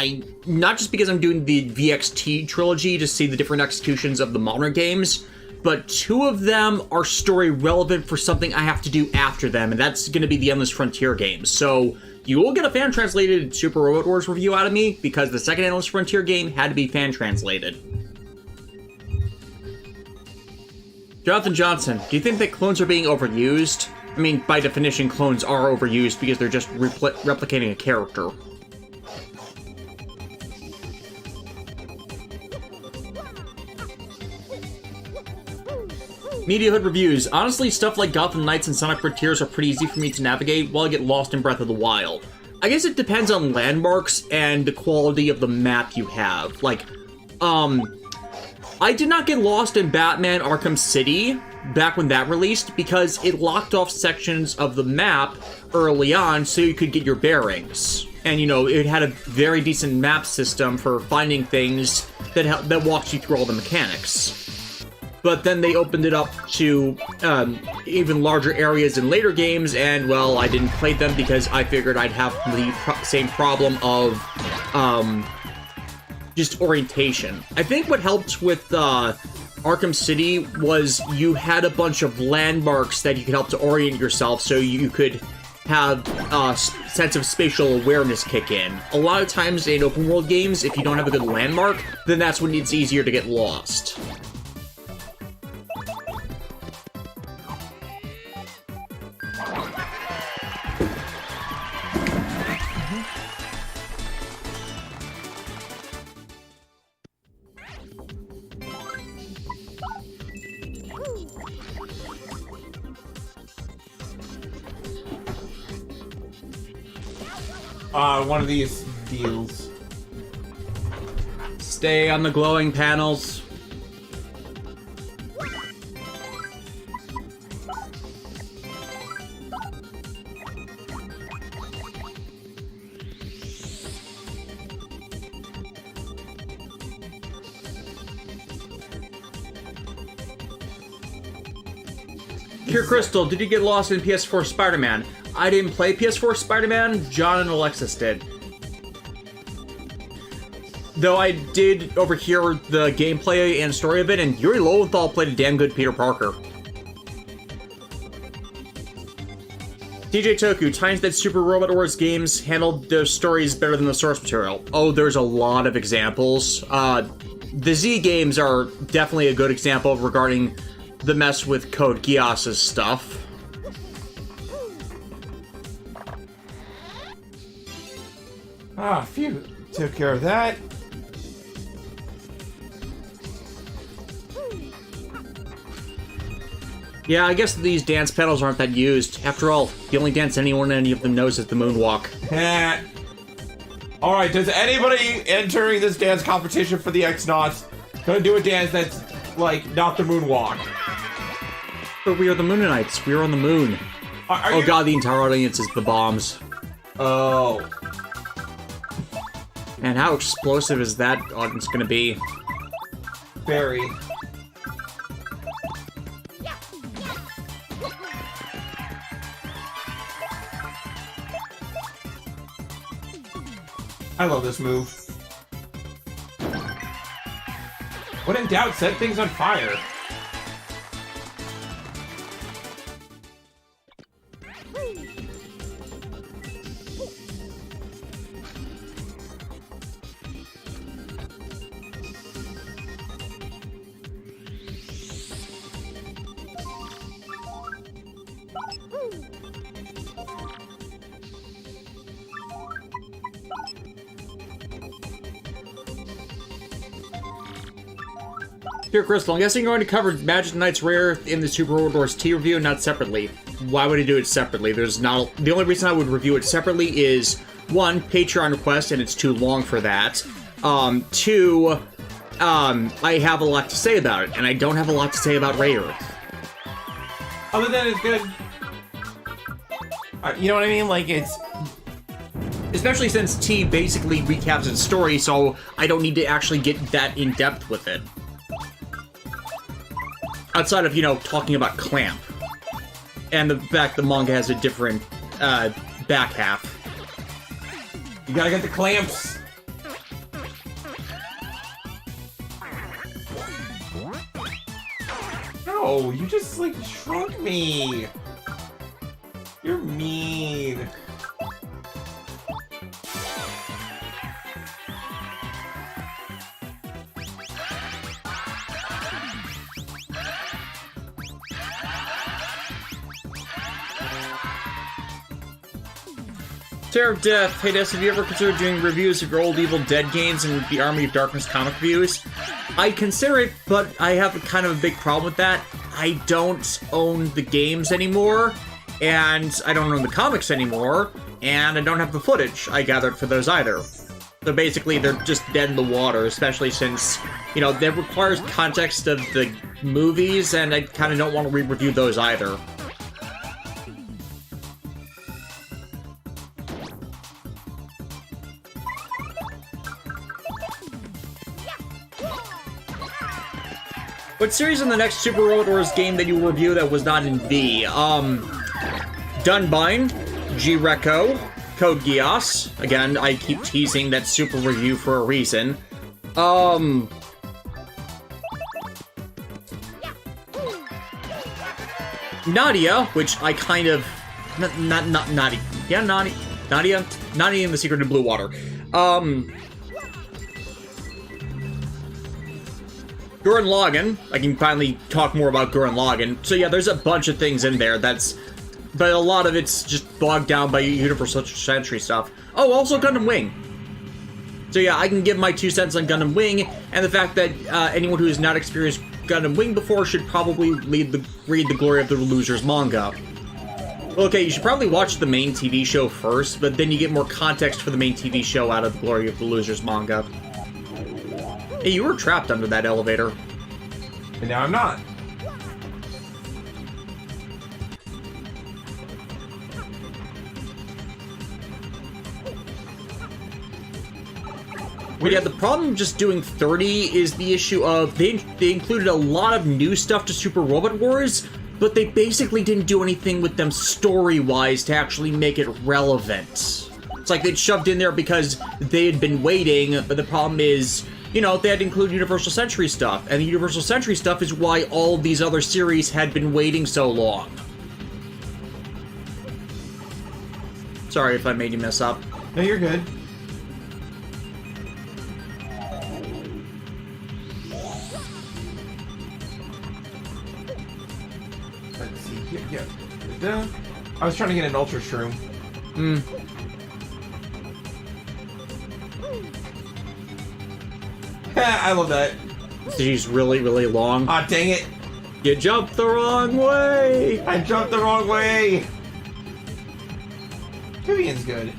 not just because I'm doing the VXT trilogy to see the different executions of the modern games, but 2 of them are story relevant for something I have to do after them, and that's going to be the Endless Frontier games. So you will get a fan-translated Super Robot Wars review out of me, because the second Endless Frontier game had to be fan-translated. Jonathan Johnson, do you think that clones are being overused? I mean, by definition, clones are overused because they're just replicating a character. Media Hood reviews. Honestly, stuff like Gotham Knights and Sonic Frontiers are pretty easy for me to navigate while I get lost in Breath of the Wild. I guess it depends on landmarks and the quality of the map you have. Like, I did not get lost in Batman Arkham City back when that released because it locked off sections of the map early on so you could get your bearings. And, you know, it had a very decent map system for finding things that walks you through all the mechanics. But then they opened it up to even larger areas in later games, and, well, I didn't play them because I figured I'd have the same problem of just orientation. I think what helped with Arkham City was you had a bunch of landmarks that you could help to orient yourself so you could have a sense of spatial awareness kick in. A lot of times in open world games, if you don't have a good landmark, then that's when it's easier to get lost. One of these deals. Stay on the glowing panels. Pure Crystal, did you get lost in PS4 Spider-Man? I didn't play PS4 Spider-Man, John and Alexis did. Though I did overhear the gameplay and story of it, and Yuri Lowenthal played a damn good Peter Parker. DJ Toku, times that Super Robot Wars games handled their stories better than the source material. Oh, there's a lot of examples. The Z games are definitely a good example regarding the mess with Code Geass's stuff. Ah, phew. Took care of that. Yeah, I guess these dance pedals aren't that used. After all, the only dance anyone any of them knows is the moonwalk. Alright, does anybody entering this dance competition for the X-Nauts gonna do a dance that's, like, not the moonwalk? But we are the Moonanites. We are on the moon. Oh god, the entire audience is the bombs. Oh. And how explosive is that audience gonna be? Very. I love this move. When in doubt, set things on fire. Dear Crystal, I'm guessing you're going to cover Magic Knight's Rare in the Super Robot Wars T review, not separately. Why would I do it separately? There's not... The only reason I would review it separately is, 1, Patreon request, and it's too long for that. 2, I have a lot to say about it, and I don't have a lot to say about Rare. Other than it's good. You know what I mean? Like, it's... Especially since T basically recaps its story, so I don't need to actually get that in-depth with it. Outside of, you know, talking about Clamp. And the fact the manga has a different, back half. You gotta get the clamps. No, you just, like, shrunk me. You're mean. Terror of Death. Hey, Des, have you ever considered doing reviews of your old Evil Dead games and the Army of Darkness comic reviews? I'd consider it, but I have kind of a big problem with that. I don't own the games anymore, and I don't own the comics anymore, and I don't have the footage I gathered for those either. So basically, they're just dead in the water, especially since, you know, that requires context of the movies, and I kind of don't want to re-review those either. What series in the next Super Robot Wars game that you will review that was not in V? Dunbine, G-Reco, Code Geass. Again, I keep teasing that super review for a reason. Nadia, which I kind of... Not Nadia. Yeah, Nadia. Nadia in the Secret of Blue Water. Gurren Lagann. I can finally talk more about Gurren Lagann. So yeah, there's a bunch of things in there that's... But a lot of it's just bogged down by Universal Century stuff. Oh, also Gundam Wing. So yeah, I can give my 2 cents on Gundam Wing, and the fact that anyone who has not experienced Gundam Wing before should probably read the Glory of the Losers manga. Okay, you should probably watch the main TV show first, but then you get more context for the main TV show out of the Glory of the Losers manga. Hey, you were trapped under that elevator. And now I'm not. But yeah, the problem just doing 30 is the issue of they included a lot of new stuff to Super Robot Wars, but they basically didn't do anything with them story-wise to actually make it relevant. It's like they'd shoved in there because they had been waiting, but the problem is, you know, they had to include Universal Century stuff, and the Universal Century stuff is why all of these other series had been waiting so long. Sorry if I made you mess up. No, you're good. Let's see here. Yeah. I was trying to get an Ultra Shroom. I love that. She's really, really long. Ah, dang it. You jumped the wrong way! I jumped the wrong way! Vivian's good.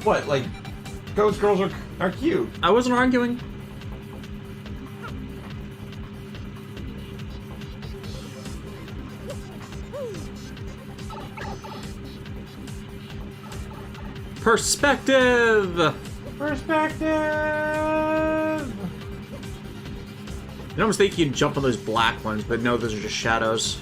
What, like, Ghost Girls are cute. I wasn't arguing. Perspective! Perspective! I almost think you can jump on those black ones, but no, those are just shadows.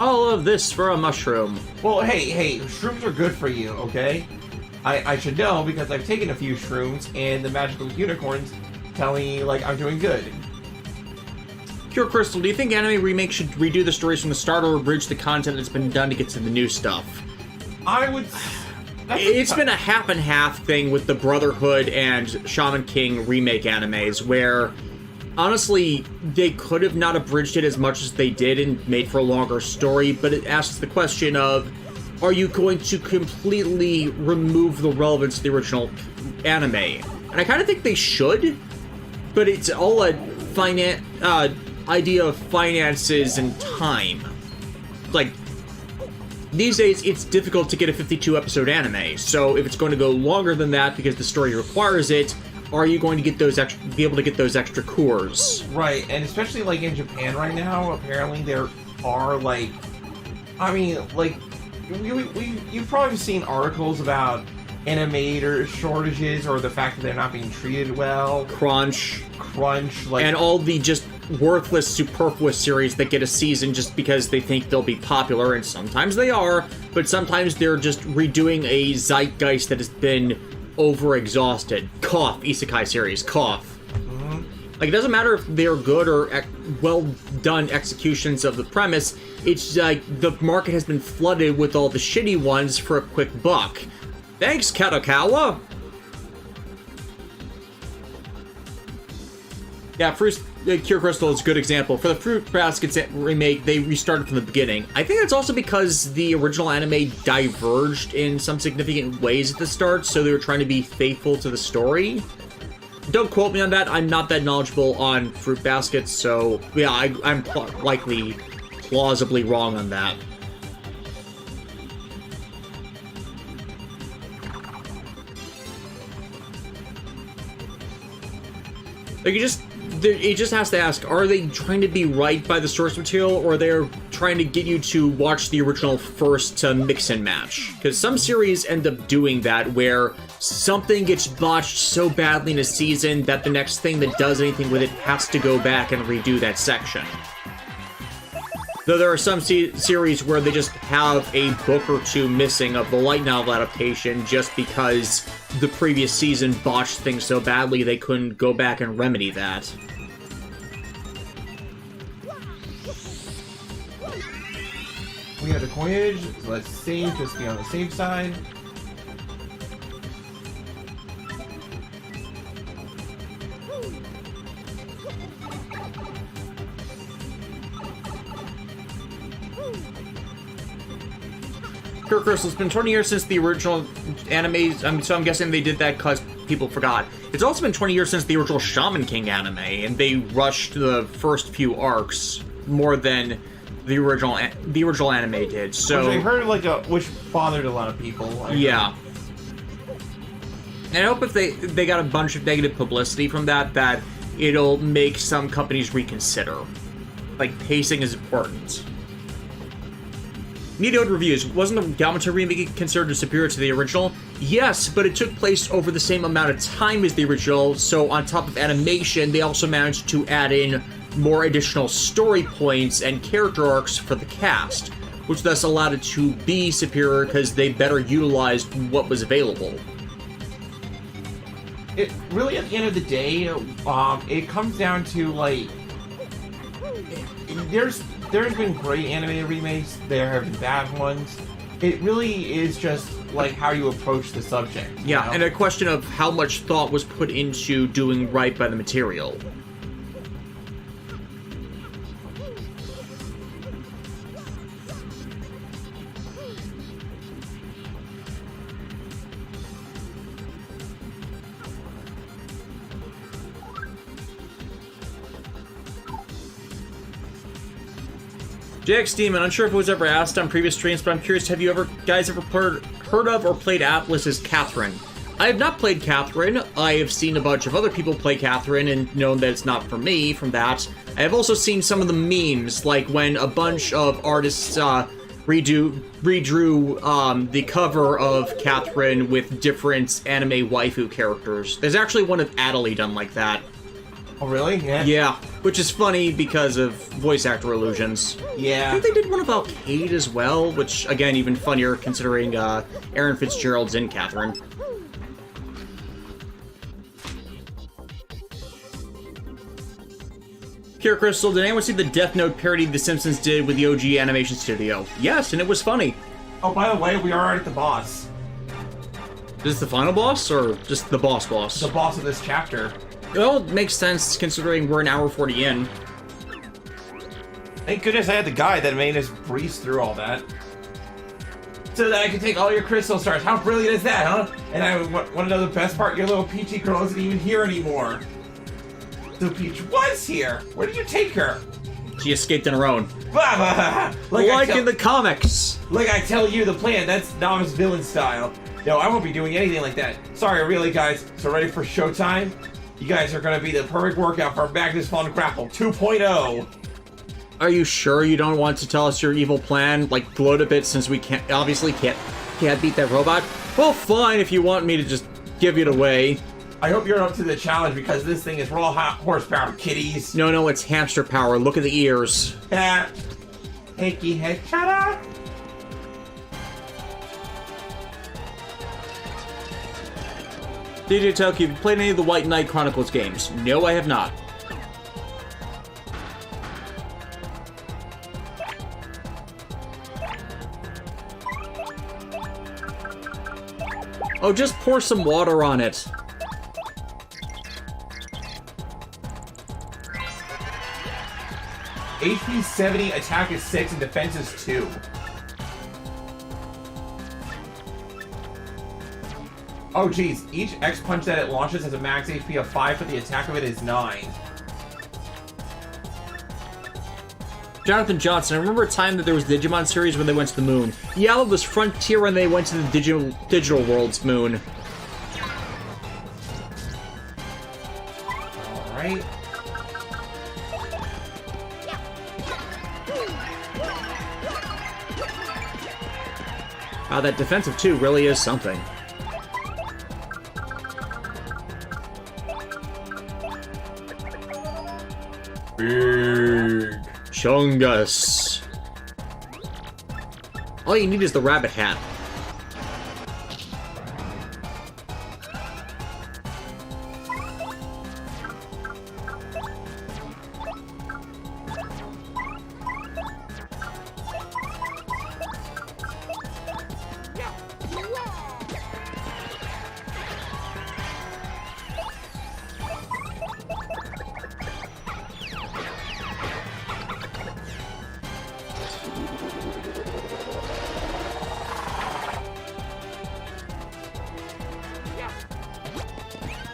All of this for a mushroom. Well, hey, shrooms are good for you, okay? I should know because I've taken a few shrooms and the magical unicorns tell me, like, I'm doing good. Pure Crystal, do you think anime remakes should redo the stories from the start or abridge the content that's been done to get to the new stuff? I would... It's been a half and half thing with the Brotherhood and Shaman King remake animes, where honestly, they could have not abridged it as much as they did and made for a longer story, but it asks the question of, are you going to completely remove the relevance of the original anime? And I kind of think they should, but it's all a idea of finances and time. Like, these days, it's difficult to get a 52-episode anime, so if it's going to go longer than that because the story requires it, are you going to get those be able to get those extra cores? Right, and especially, like, in Japan right now, apparently there are, like... I mean, like, you've probably seen articles about animator shortages or the fact that they're not being treated well. Crunch, like, and all the just worthless, superfluous series that get a season just because they think they'll be popular, and sometimes they are, but sometimes they're just redoing a zeitgeist that has been over-exhausted. Cough, isekai series, cough. Like, it doesn't matter if they're good or well-done executions of the premise, it's like the market has been flooded with all the shitty ones for a quick buck. Thanks, Kadokawa! Yeah, Cure Crystal is a good example. For the Fruit Baskets remake, they restarted from the beginning. I think that's also because the original anime diverged in some significant ways at the start, so they were trying to be faithful to the story. Don't quote me on that, I'm not that knowledgeable on Fruit Baskets, so yeah, I'm likely plausibly wrong on that. Like, it just has to ask, are they trying to be right by the source material, or they're trying to get you to watch the original first to mix and match? Because some series end up doing that, where something gets botched so badly in a season that the next thing that does anything with it has to go back and redo that section. Though there are some series where they just have a book or two missing of the light novel adaptation just because the previous season botched things so badly they couldn't go back and remedy that. We have the coinage, so let's save, just be on the safe side. Cure Crystal, it's been 20 years since the original anime, so I'm guessing they did that because people forgot. It's also been 20 years since the original Shaman King anime, and they rushed the first few arcs more than the original anime did. So which I heard which bothered a lot of people. Yeah. And I hope if they got a bunch of negative publicity from that it'll make some companies reconsider. Like, pacing is important. Meteoid reviews. Wasn't the Galmata remake considered superior to the original? Yes, but it took place over the same amount of time as the original, so on top of animation, they also managed to add in more additional story points and character arcs for the cast, which thus allowed it to be superior because they better utilized what was available. It really, at the end of the day, it comes down to, like, there's been great anime remakes, there have been bad ones. It really is just like how you approach the subject. Yeah, and a question of how much thought was put into doing right by the material. JX Demon, unsure if it was ever asked on previous streams, but I'm curious, have you guys ever heard of or played Atlas's Catherine? I have not played Catherine. I have seen a bunch of other people play Catherine and known that it's not for me from that. I have also seen some of the memes, like when a bunch of artists redrew the cover of Catherine with different anime waifu characters. There's actually one of Adelie done like that. Oh, really? Yeah. Yeah, which is funny because of voice actor illusions. Yeah. I think they did one about Kate as well, which, again, even funnier considering Aaron Fitzgerald's in Catherine. Cure Crystal, did anyone see the Death Note parody The Simpsons did with the OG animation studio? Yes, and it was funny. Oh, by the way, we are at the boss. Is this the final boss, or just the boss? The boss of this chapter. Well, it makes sense considering we're an hour 40 in. Thank goodness I had the guide that made us breeze through all that. So that I could take all your crystal stars. How brilliant is that, huh? And I want to know the best part, your little Peachy girl isn't even here anymore. So Peach was here. Where did you take her? She escaped on her own. like in the comics. Like I tell you the plan, that's novice villain style. No, I won't be doing anything like that. Sorry, really, guys. So ready for showtime? You guys are going to be the perfect workout for Magnus Von Grapple 2.0. Are you sure you don't want to tell us your evil plan? Like, gloat a bit since we obviously can't beat that robot? Well, fine if you want me to just give it away. I hope you're up to the challenge because this thing is raw horsepower, kiddies. No, it's hamster power. Look at the ears. Hickey head cutter. DJ Toki, have you played any of the White Knight Chronicles games? No, I have not. Oh, just pour some water on it. HP 70, attack is 6, and defense is 2. Oh geez, each X punch that it launches has a max HP of 5, but the attack of it is 9. Jonathan Johnson, I remember a time that there was Digimon series when they went to the moon. Yeah, it was Frontier when they went to the digital world's moon. Alright. Wow, that defensive 2 really is something. Big Chungus. All you need is the rabbit hat.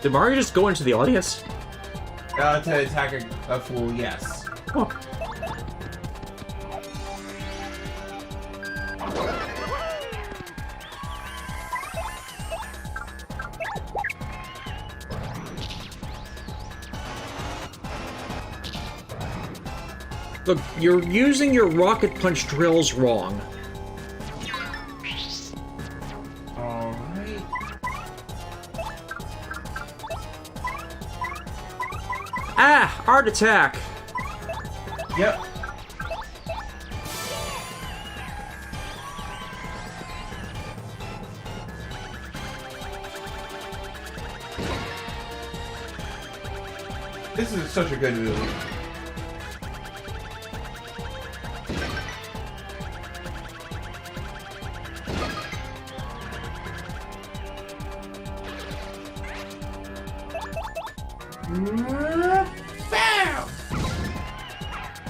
Did Mario just go into the audience? to attack a fool, yes. Oh. Look, you're using your rocket punch drills wrong. Alright. Ah! Art attack! Yep. This is such a good movie.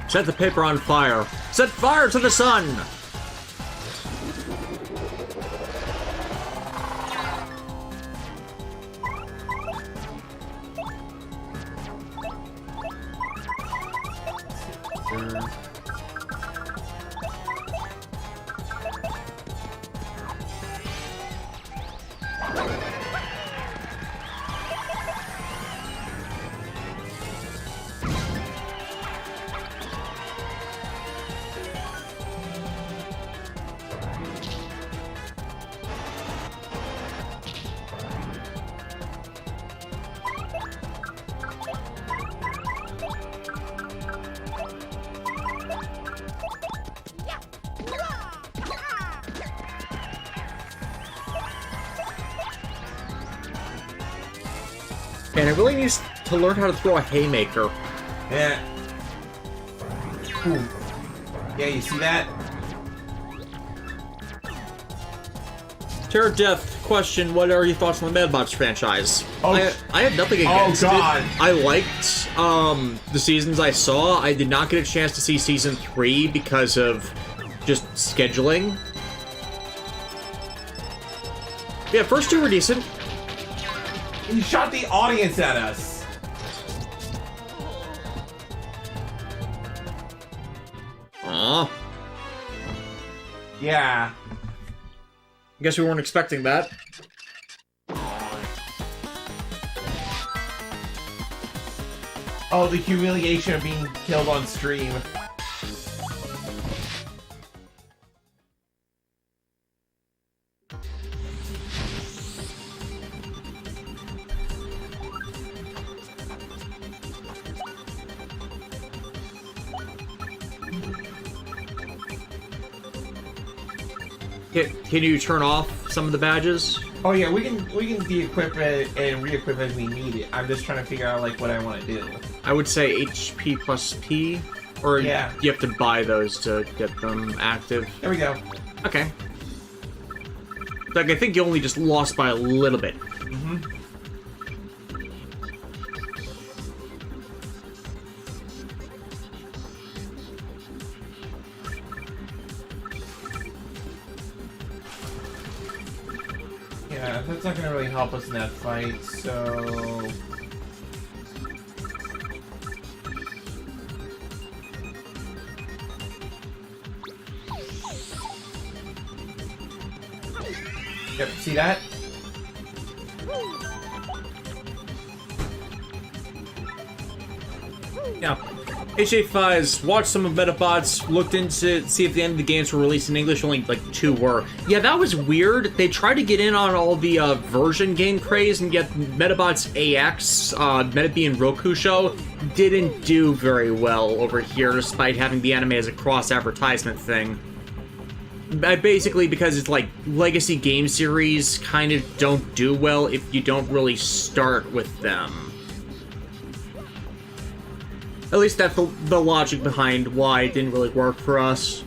Set the paper on fire. Set fire to the sun! And I really need to learn how to throw a haymaker. Yeah. Ooh. Yeah, you see that? Terror Death question, what are your thoughts on the Madbox franchise? Oh, I had nothing against it. God. I liked the seasons I saw. I did not get a chance to see season 3 because of just scheduling. Yeah, first two were decent. He shot the audience at us. Aw. Yeah. Guess we weren't expecting that. Oh, the humiliation of being killed on stream. Can you turn off some of the badges? Oh yeah, we can de-equip it and re-equip as we need it. I'm just trying to figure out like what I want to do. I would say HP plus P, or Yeah. you have to buy those to get them active. There we go. Okay. Like, I think you only just lost by a little bit. Mm-hmm. Yeah, that's not gonna really help us in that fight, so... Yep, see that? Yeah. HA5's watched some of Metabots, looked into see if the end of the games were released in English, only like 2 were. Yeah, that was weird. They tried to get in on all the version game craze, and yet Metabots AX, Metabee and Roku show, didn't do very well over here, despite having the anime as a cross-advertisement thing. Basically because it's like legacy game series kind of don't do well if you don't really start with them. At least that's the logic behind why it didn't really work for us.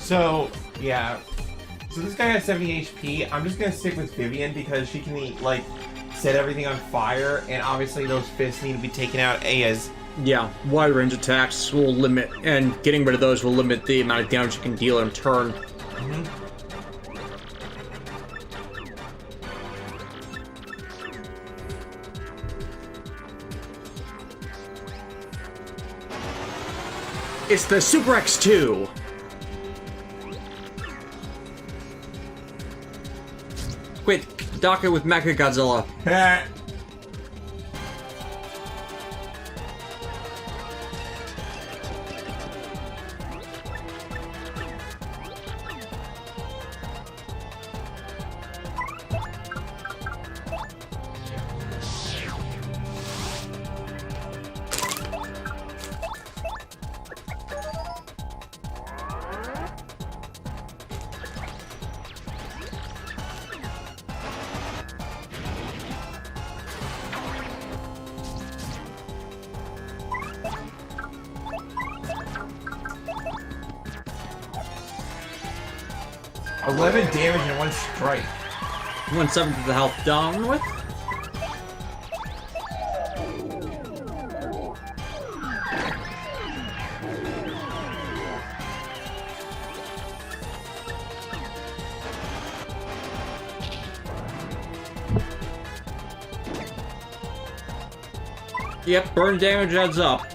So, yeah. So this guy has 70 HP. I'm just gonna stick with Vivian because she can, like, set everything on fire, and obviously those fists need to be taken out as... Yeah, wide range attacks will limit, and getting rid of those will limit the amount of damage you can deal in turn. Mm-hmm. It's the Super X2! Wait, Daka with Mechagodzilla. $11 damage in one strike. 1/7 of the health down with. Yep, burn damage adds up.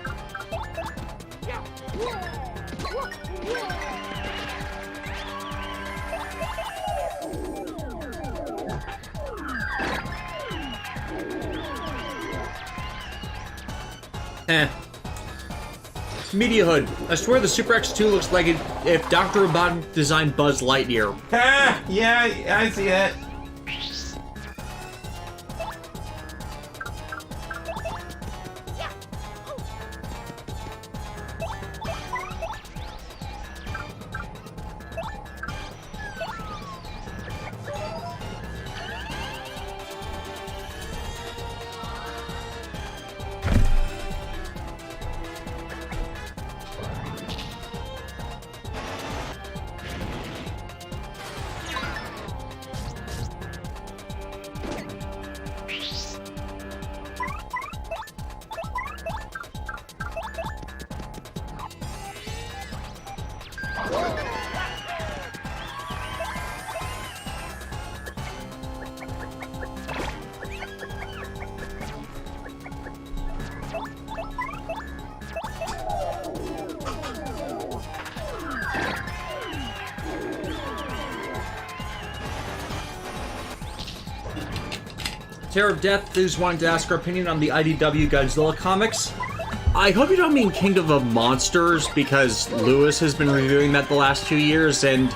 Media Hood. I swear the Super X2 looks like it if Dr. Robotnik designed Buzz Lightyear. Ah, yeah, I see that. Terror of Death who's wanting to ask our opinion on the IDW Godzilla comics. I hope you don't mean Kingdom of Monsters, because Lewis has been reviewing that the last 2 years, and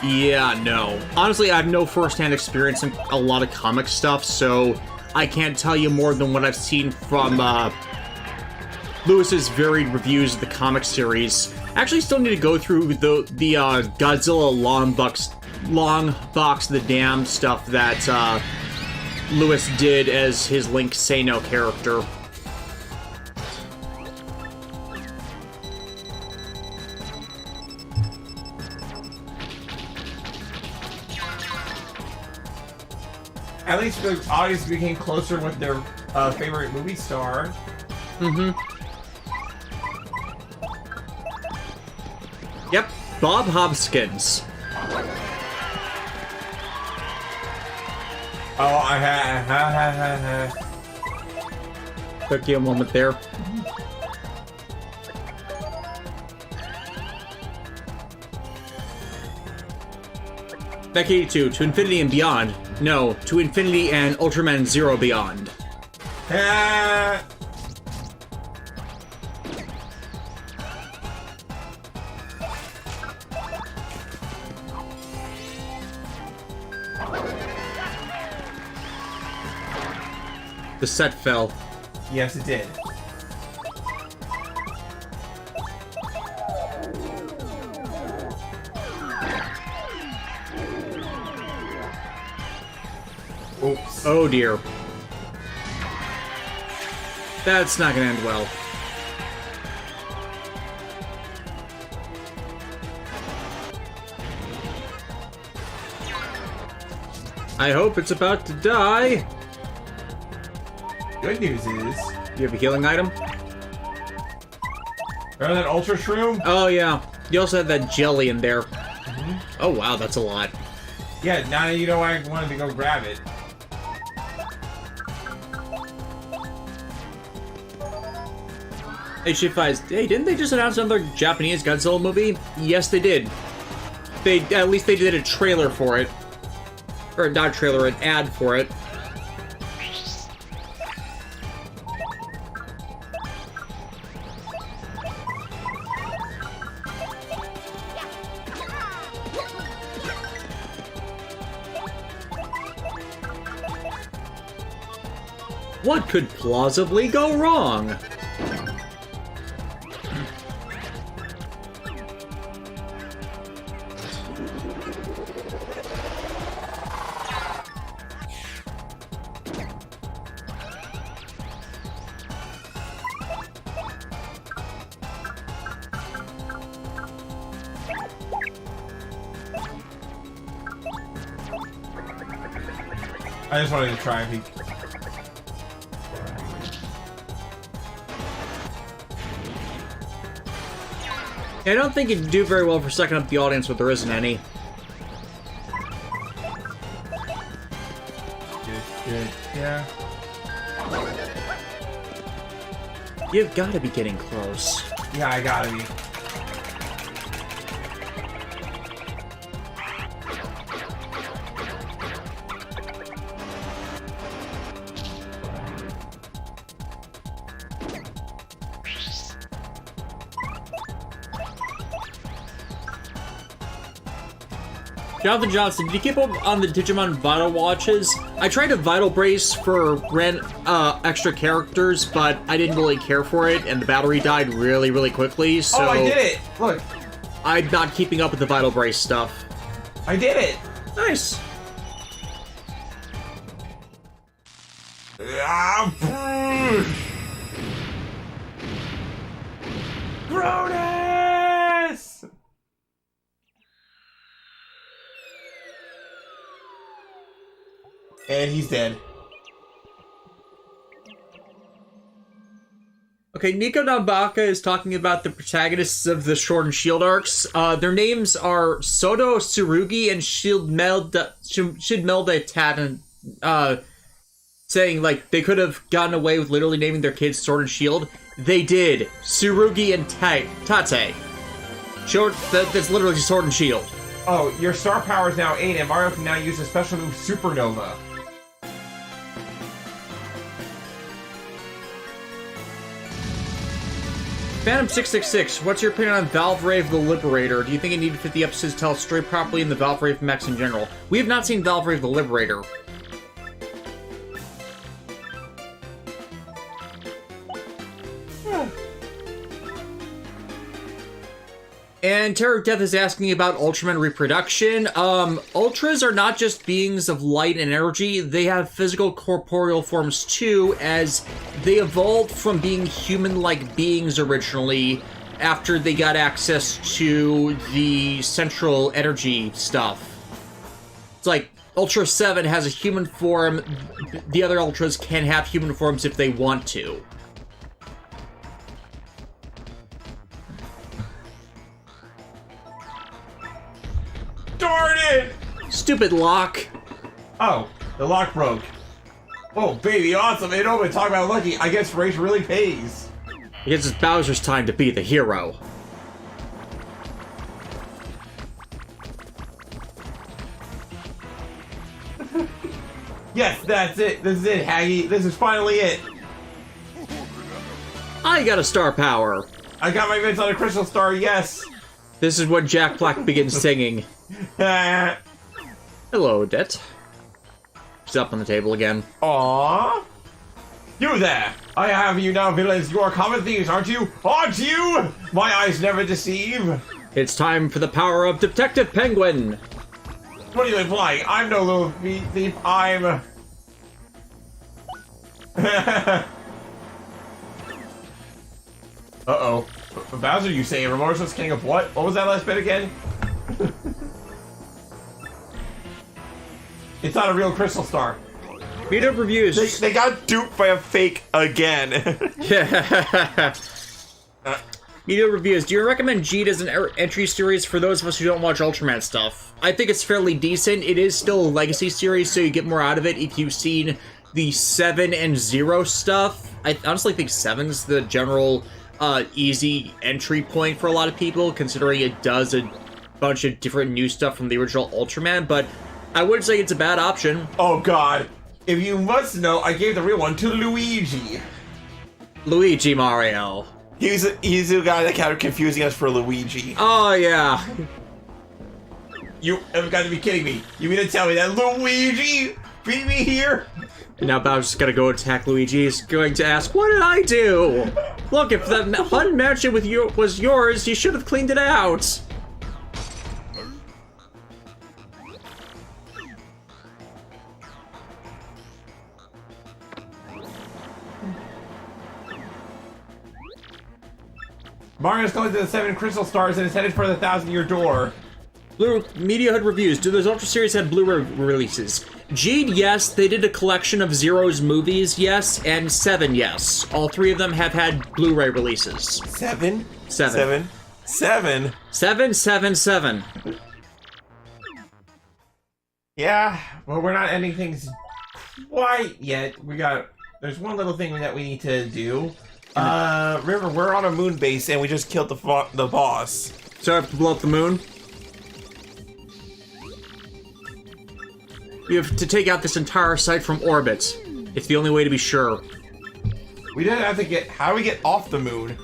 yeah, no. Honestly, I have no first-hand experience in a lot of comic stuff, so I can't tell you more than what I've seen from Lewis's varied reviews of the comic series. I actually still need to go through the Godzilla long box the Damned stuff that Lewis did as his Link Sano character. At least the audience became closer with their favorite movie star. Mm-hmm. Yep, Bob Hoskins. Oh, I Took you a moment there. Becky 82, to Infinity and Beyond. No, to Infinity and Ultraman Zero Beyond. The set fell. Yes, it did. Oops. Oh dear. That's not gonna end well. I hope it's about to die. Good news is... You have a healing item? Remember that Ultra Shroom? Oh yeah. You also had that jelly in there. Mm-hmm. Oh wow, that's a lot. Yeah, now you know why I wanted to go grab it. Hey, hey, didn't they just announce another Japanese Godzilla movie? Yes, they did. At least they did a trailer for it. Or not a trailer, an ad for it. What could plausibly go wrong? I just wanted to try if he... I don't think it'd do very well for sucking up the audience, but there isn't any. Good. Yeah. You've got to be getting close. Yeah, I gotta be. Jonathan Johnson, did you keep up on the Digimon Vital Watches? I tried a Vital Brace for extra characters, but I didn't really care for it, and the battery died really, really quickly, so... Oh, I did it! Look! I'm not keeping up with the Vital Brace stuff. I did it! Nice! Cronus! And he's dead. Okay, Nico Nambaka is talking about the protagonists of the Sword and Shield arcs. Their names are Soto Tsurugi and Shidmelda Tatan, saying, like, they could have gotten away with literally naming their kids Sword and Shield. They did. Tsurugi and Tate. That's literally Sword and Shield. Oh, your star power is now 8, and Mario can now use a special move, Supernova. Phantom666, what's your opinion on Valve Rave the Liberator? Do you think it needed 50 episodes to tell a story properly in the Valve Rave mechs in general? We have not seen Valve Rave the Liberator. And Terror of Death is asking about Ultraman reproduction. Ultras are not just beings of light and energy, they have physical corporeal forms too, as they evolved from being human-like beings originally after they got access to the central energy stuff. It's like, Ultra 7 has a human form, the other Ultras can have human forms if they want to. Darn it! Stupid lock. Oh, the lock broke. Oh, baby, awesome. It over. Talk about lucky. I guess race really pays. I guess it's Bowser's time to be the hero. Yes, that's it. This is it, Haggy. This is finally it. I got a star power. I got my mitts on a crystal star, yes. This is when Jack Black begins singing. Hello, Odette. She's up on the table again. Aww. You there! I have you now, villains. You are common thieves, aren't you? Aren't you? My eyes never deceive. It's time for the power of Detective Penguin. What are you implying? I'm no little thief. I'm... Uh-oh. Bowser, you say remorseless king of what? What was that last bit again? It's not a real crystal star. Read up reviews. They got duped by a fake again. Yeah. Media reviews. Do you recommend Jeed as an entry series for those of us who don't watch Ultraman stuff? I think it's fairly decent. It is still a legacy series, so you get more out of it if you've seen the 7 and 0 stuff. I honestly think 7's the general easy entry point for a lot of people, considering it does a bunch of different new stuff from the original Ultraman, but I wouldn't say it's a bad option. Oh god. If you must know, I gave the real one to Luigi. Luigi Mario. He's the guy that kept confusing us for Luigi. Oh, yeah. You have got to be kidding me. You mean to tell me that Luigi beat me here? And now Bowser's gonna go attack Luigi. He's going to ask, what did I do? Look, if the HUD matching with you was yours, you should have cleaned it out. Mario's going to the 7 crystal stars and is headed for the 1,000-year door. Blue Media HUD reviews. Do those Ultra series have Blu-ray releases? Jeed, yes. They did a collection of Zero's movies, yes. And 7, yes. All 3 of them have had Blu-ray releases. 7? 7. 7? 7. Yeah, well, we're not ending things quite yet. There's one little thing that we need to do. Remember, we're on a moon base and we just killed the boss. So I have to blow up the moon? You have to take out this entire site from orbit. It's the only way to be sure. We didn't have to get... How do we get off the moon?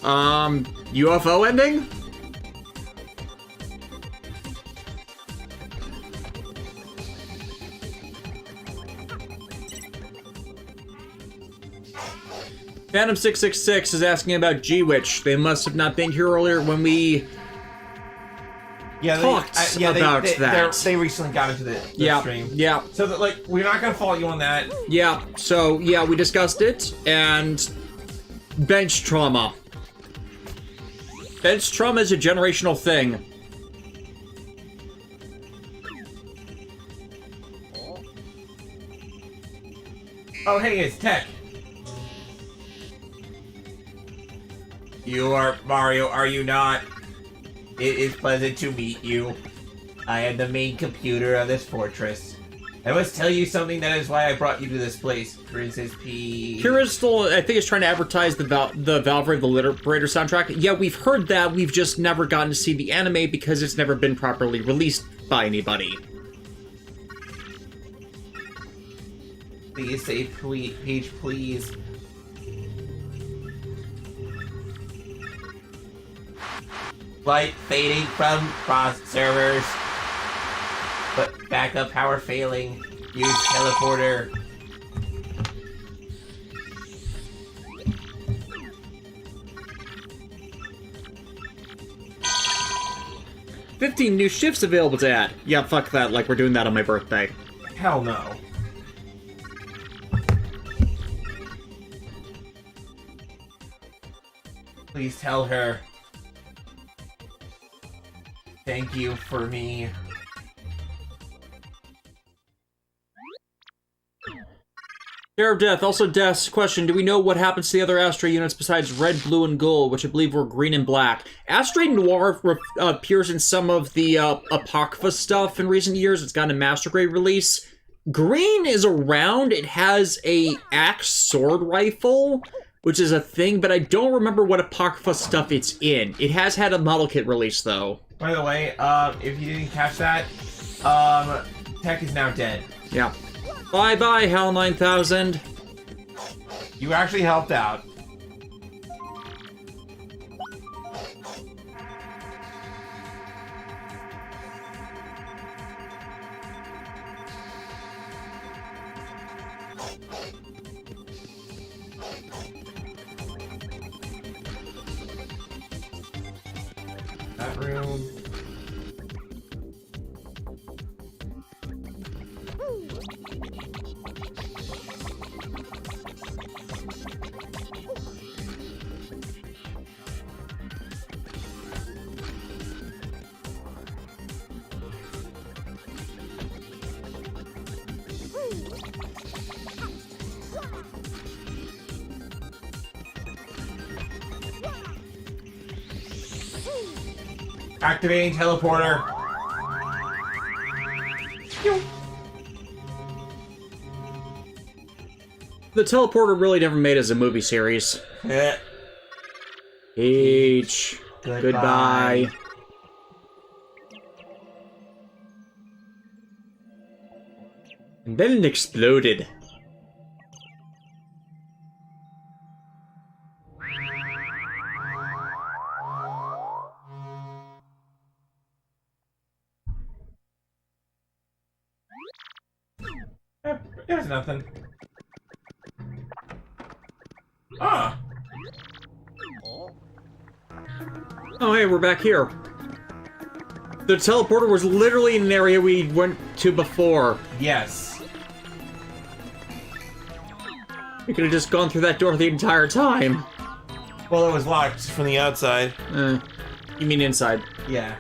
UFO ending? Phantom666 is asking about G-Witch. They must have not been here earlier when we talked about that. They recently got into the stream. Yeah. So, that, we're not going to fault you on that. Yeah. So, yeah, we discussed it. And bench trauma. Bench trauma is a generational thing. Oh, hey, it's Tech. You are Mario, are you not? It is pleasant to meet you. I am the main computer of this fortress. I must tell you something, that is why I brought you to this place. Princess P. Kira's still, I think, is trying to advertise the Valve Rave the Liberator soundtrack. Yeah, we've heard that. We've just never gotten to see the anime because it's never been properly released by anybody. Please say page, please. Light fading from cross servers. But backup power failing. Use teleporter. "15 new shifts available to add." Yeah, fuck that, like we're doing that on my birthday. Hell no. Please tell her. Thank you for me. Share of Death. Also, Death's question, do we know what happens to the other Astray units besides red, blue, and gold, which I believe were green and black? Astray Noir appears in some of the Apocrypha stuff in recent years. It's gotten a Master Grade release. Green is around. It has a axe sword rifle, which is a thing, but I don't remember what Apocrypha stuff it's in. It has had a model kit release, though. By the way, if you didn't catch that, Tech is now dead. Yeah. Bye-bye, HAL 9000. You actually helped out. That room. Activating teleporter. The teleporter really never made as a movie series. H. Goodbye. And then it exploded. It was nothing. Ah. Oh, hey, we're back here. The teleporter was literally in an area we went to before. Yes. We could have just gone through that door the entire time. Well, it was locked from the outside. You mean inside? Yeah.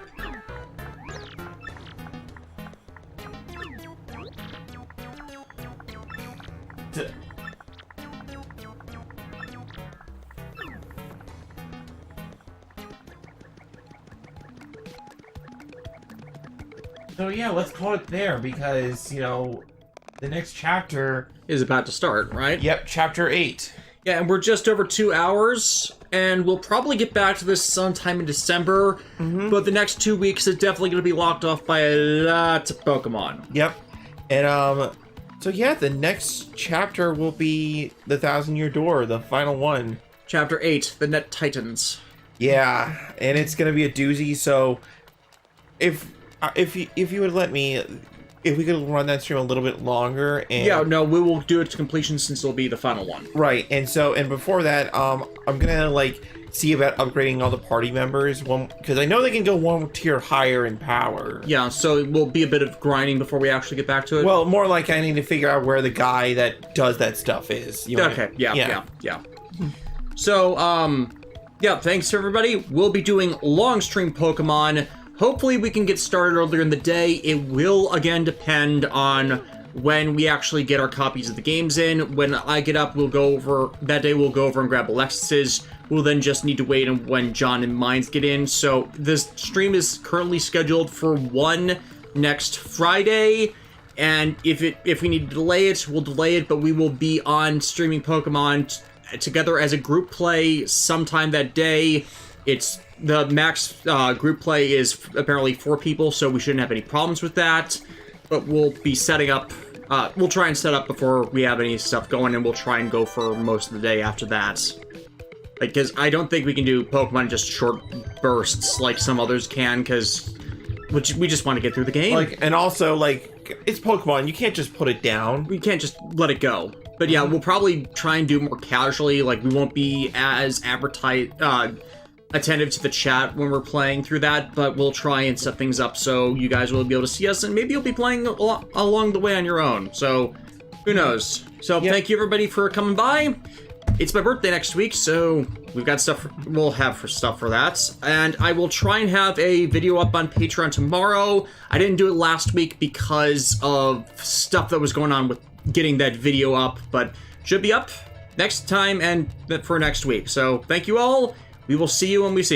So yeah, let's call it there because, you know, the next chapter Is about to start, right? Yep, chapter 8. Yeah, and we're just over 2 hours, and we'll probably get back to this sometime in December, but the next 2 weeks is definitely going to be locked off by a lot of Pokemon. Yep. And, so yeah, the next chapter will be the 1,000-Year Door, the final one. Chapter 8, the Net Titans. Yeah, and it's gonna be a doozy, so if you would let me, if we could run that stream a little bit longer, and Yeah, no, we will do it to completion since it'll be the final one. right, and before that, I'm gonna like see about upgrading all the party members, because I know they can go one tier higher in power. Yeah, so it will be a bit of grinding before we actually get back to it. Well, more like I need to figure out where the guy that does that stuff is. You know what I okay, mean? yeah. So, yeah, thanks everybody. We'll be doing long stream Pokemon. Hopefully we can get started earlier in the day. It will, again, depend on when we actually get our copies of the games in. When I get up, we'll go over and grab Alexis's. We'll then just need to wait on when John and Mines get in. So this stream is currently scheduled for one next Friday. And if we need to delay it, we'll delay it. But we will be on streaming Pokemon together as a group play sometime that day. It's the max group play is apparently 4 people, so we shouldn't have any problems with that. But we'll be setting up, we'll try and set up before we have any stuff going, and we'll try and go for most of the day after that. Because I don't think we can do Pokemon just short bursts like some others can, because we just want to get through the game. Like, and also, like, it's Pokemon. You can't just put it down. We can't just let it go. But yeah, we'll probably try and do more casually. Like, we won't be as attentive to the chat when we're playing through that, but we'll try and set things up so you guys will be able to see us, and maybe you'll be playing along the way on your own. So, who knows? So, Thank you everybody for coming by. It's my birthday next week, so we've got stuff we'll have stuff for that. And I will try and have a video up on Patreon tomorrow. I didn't do it last week because of stuff that was going on with getting that video up, but should be up next time and for next week. So thank you all. We will see you when we see you.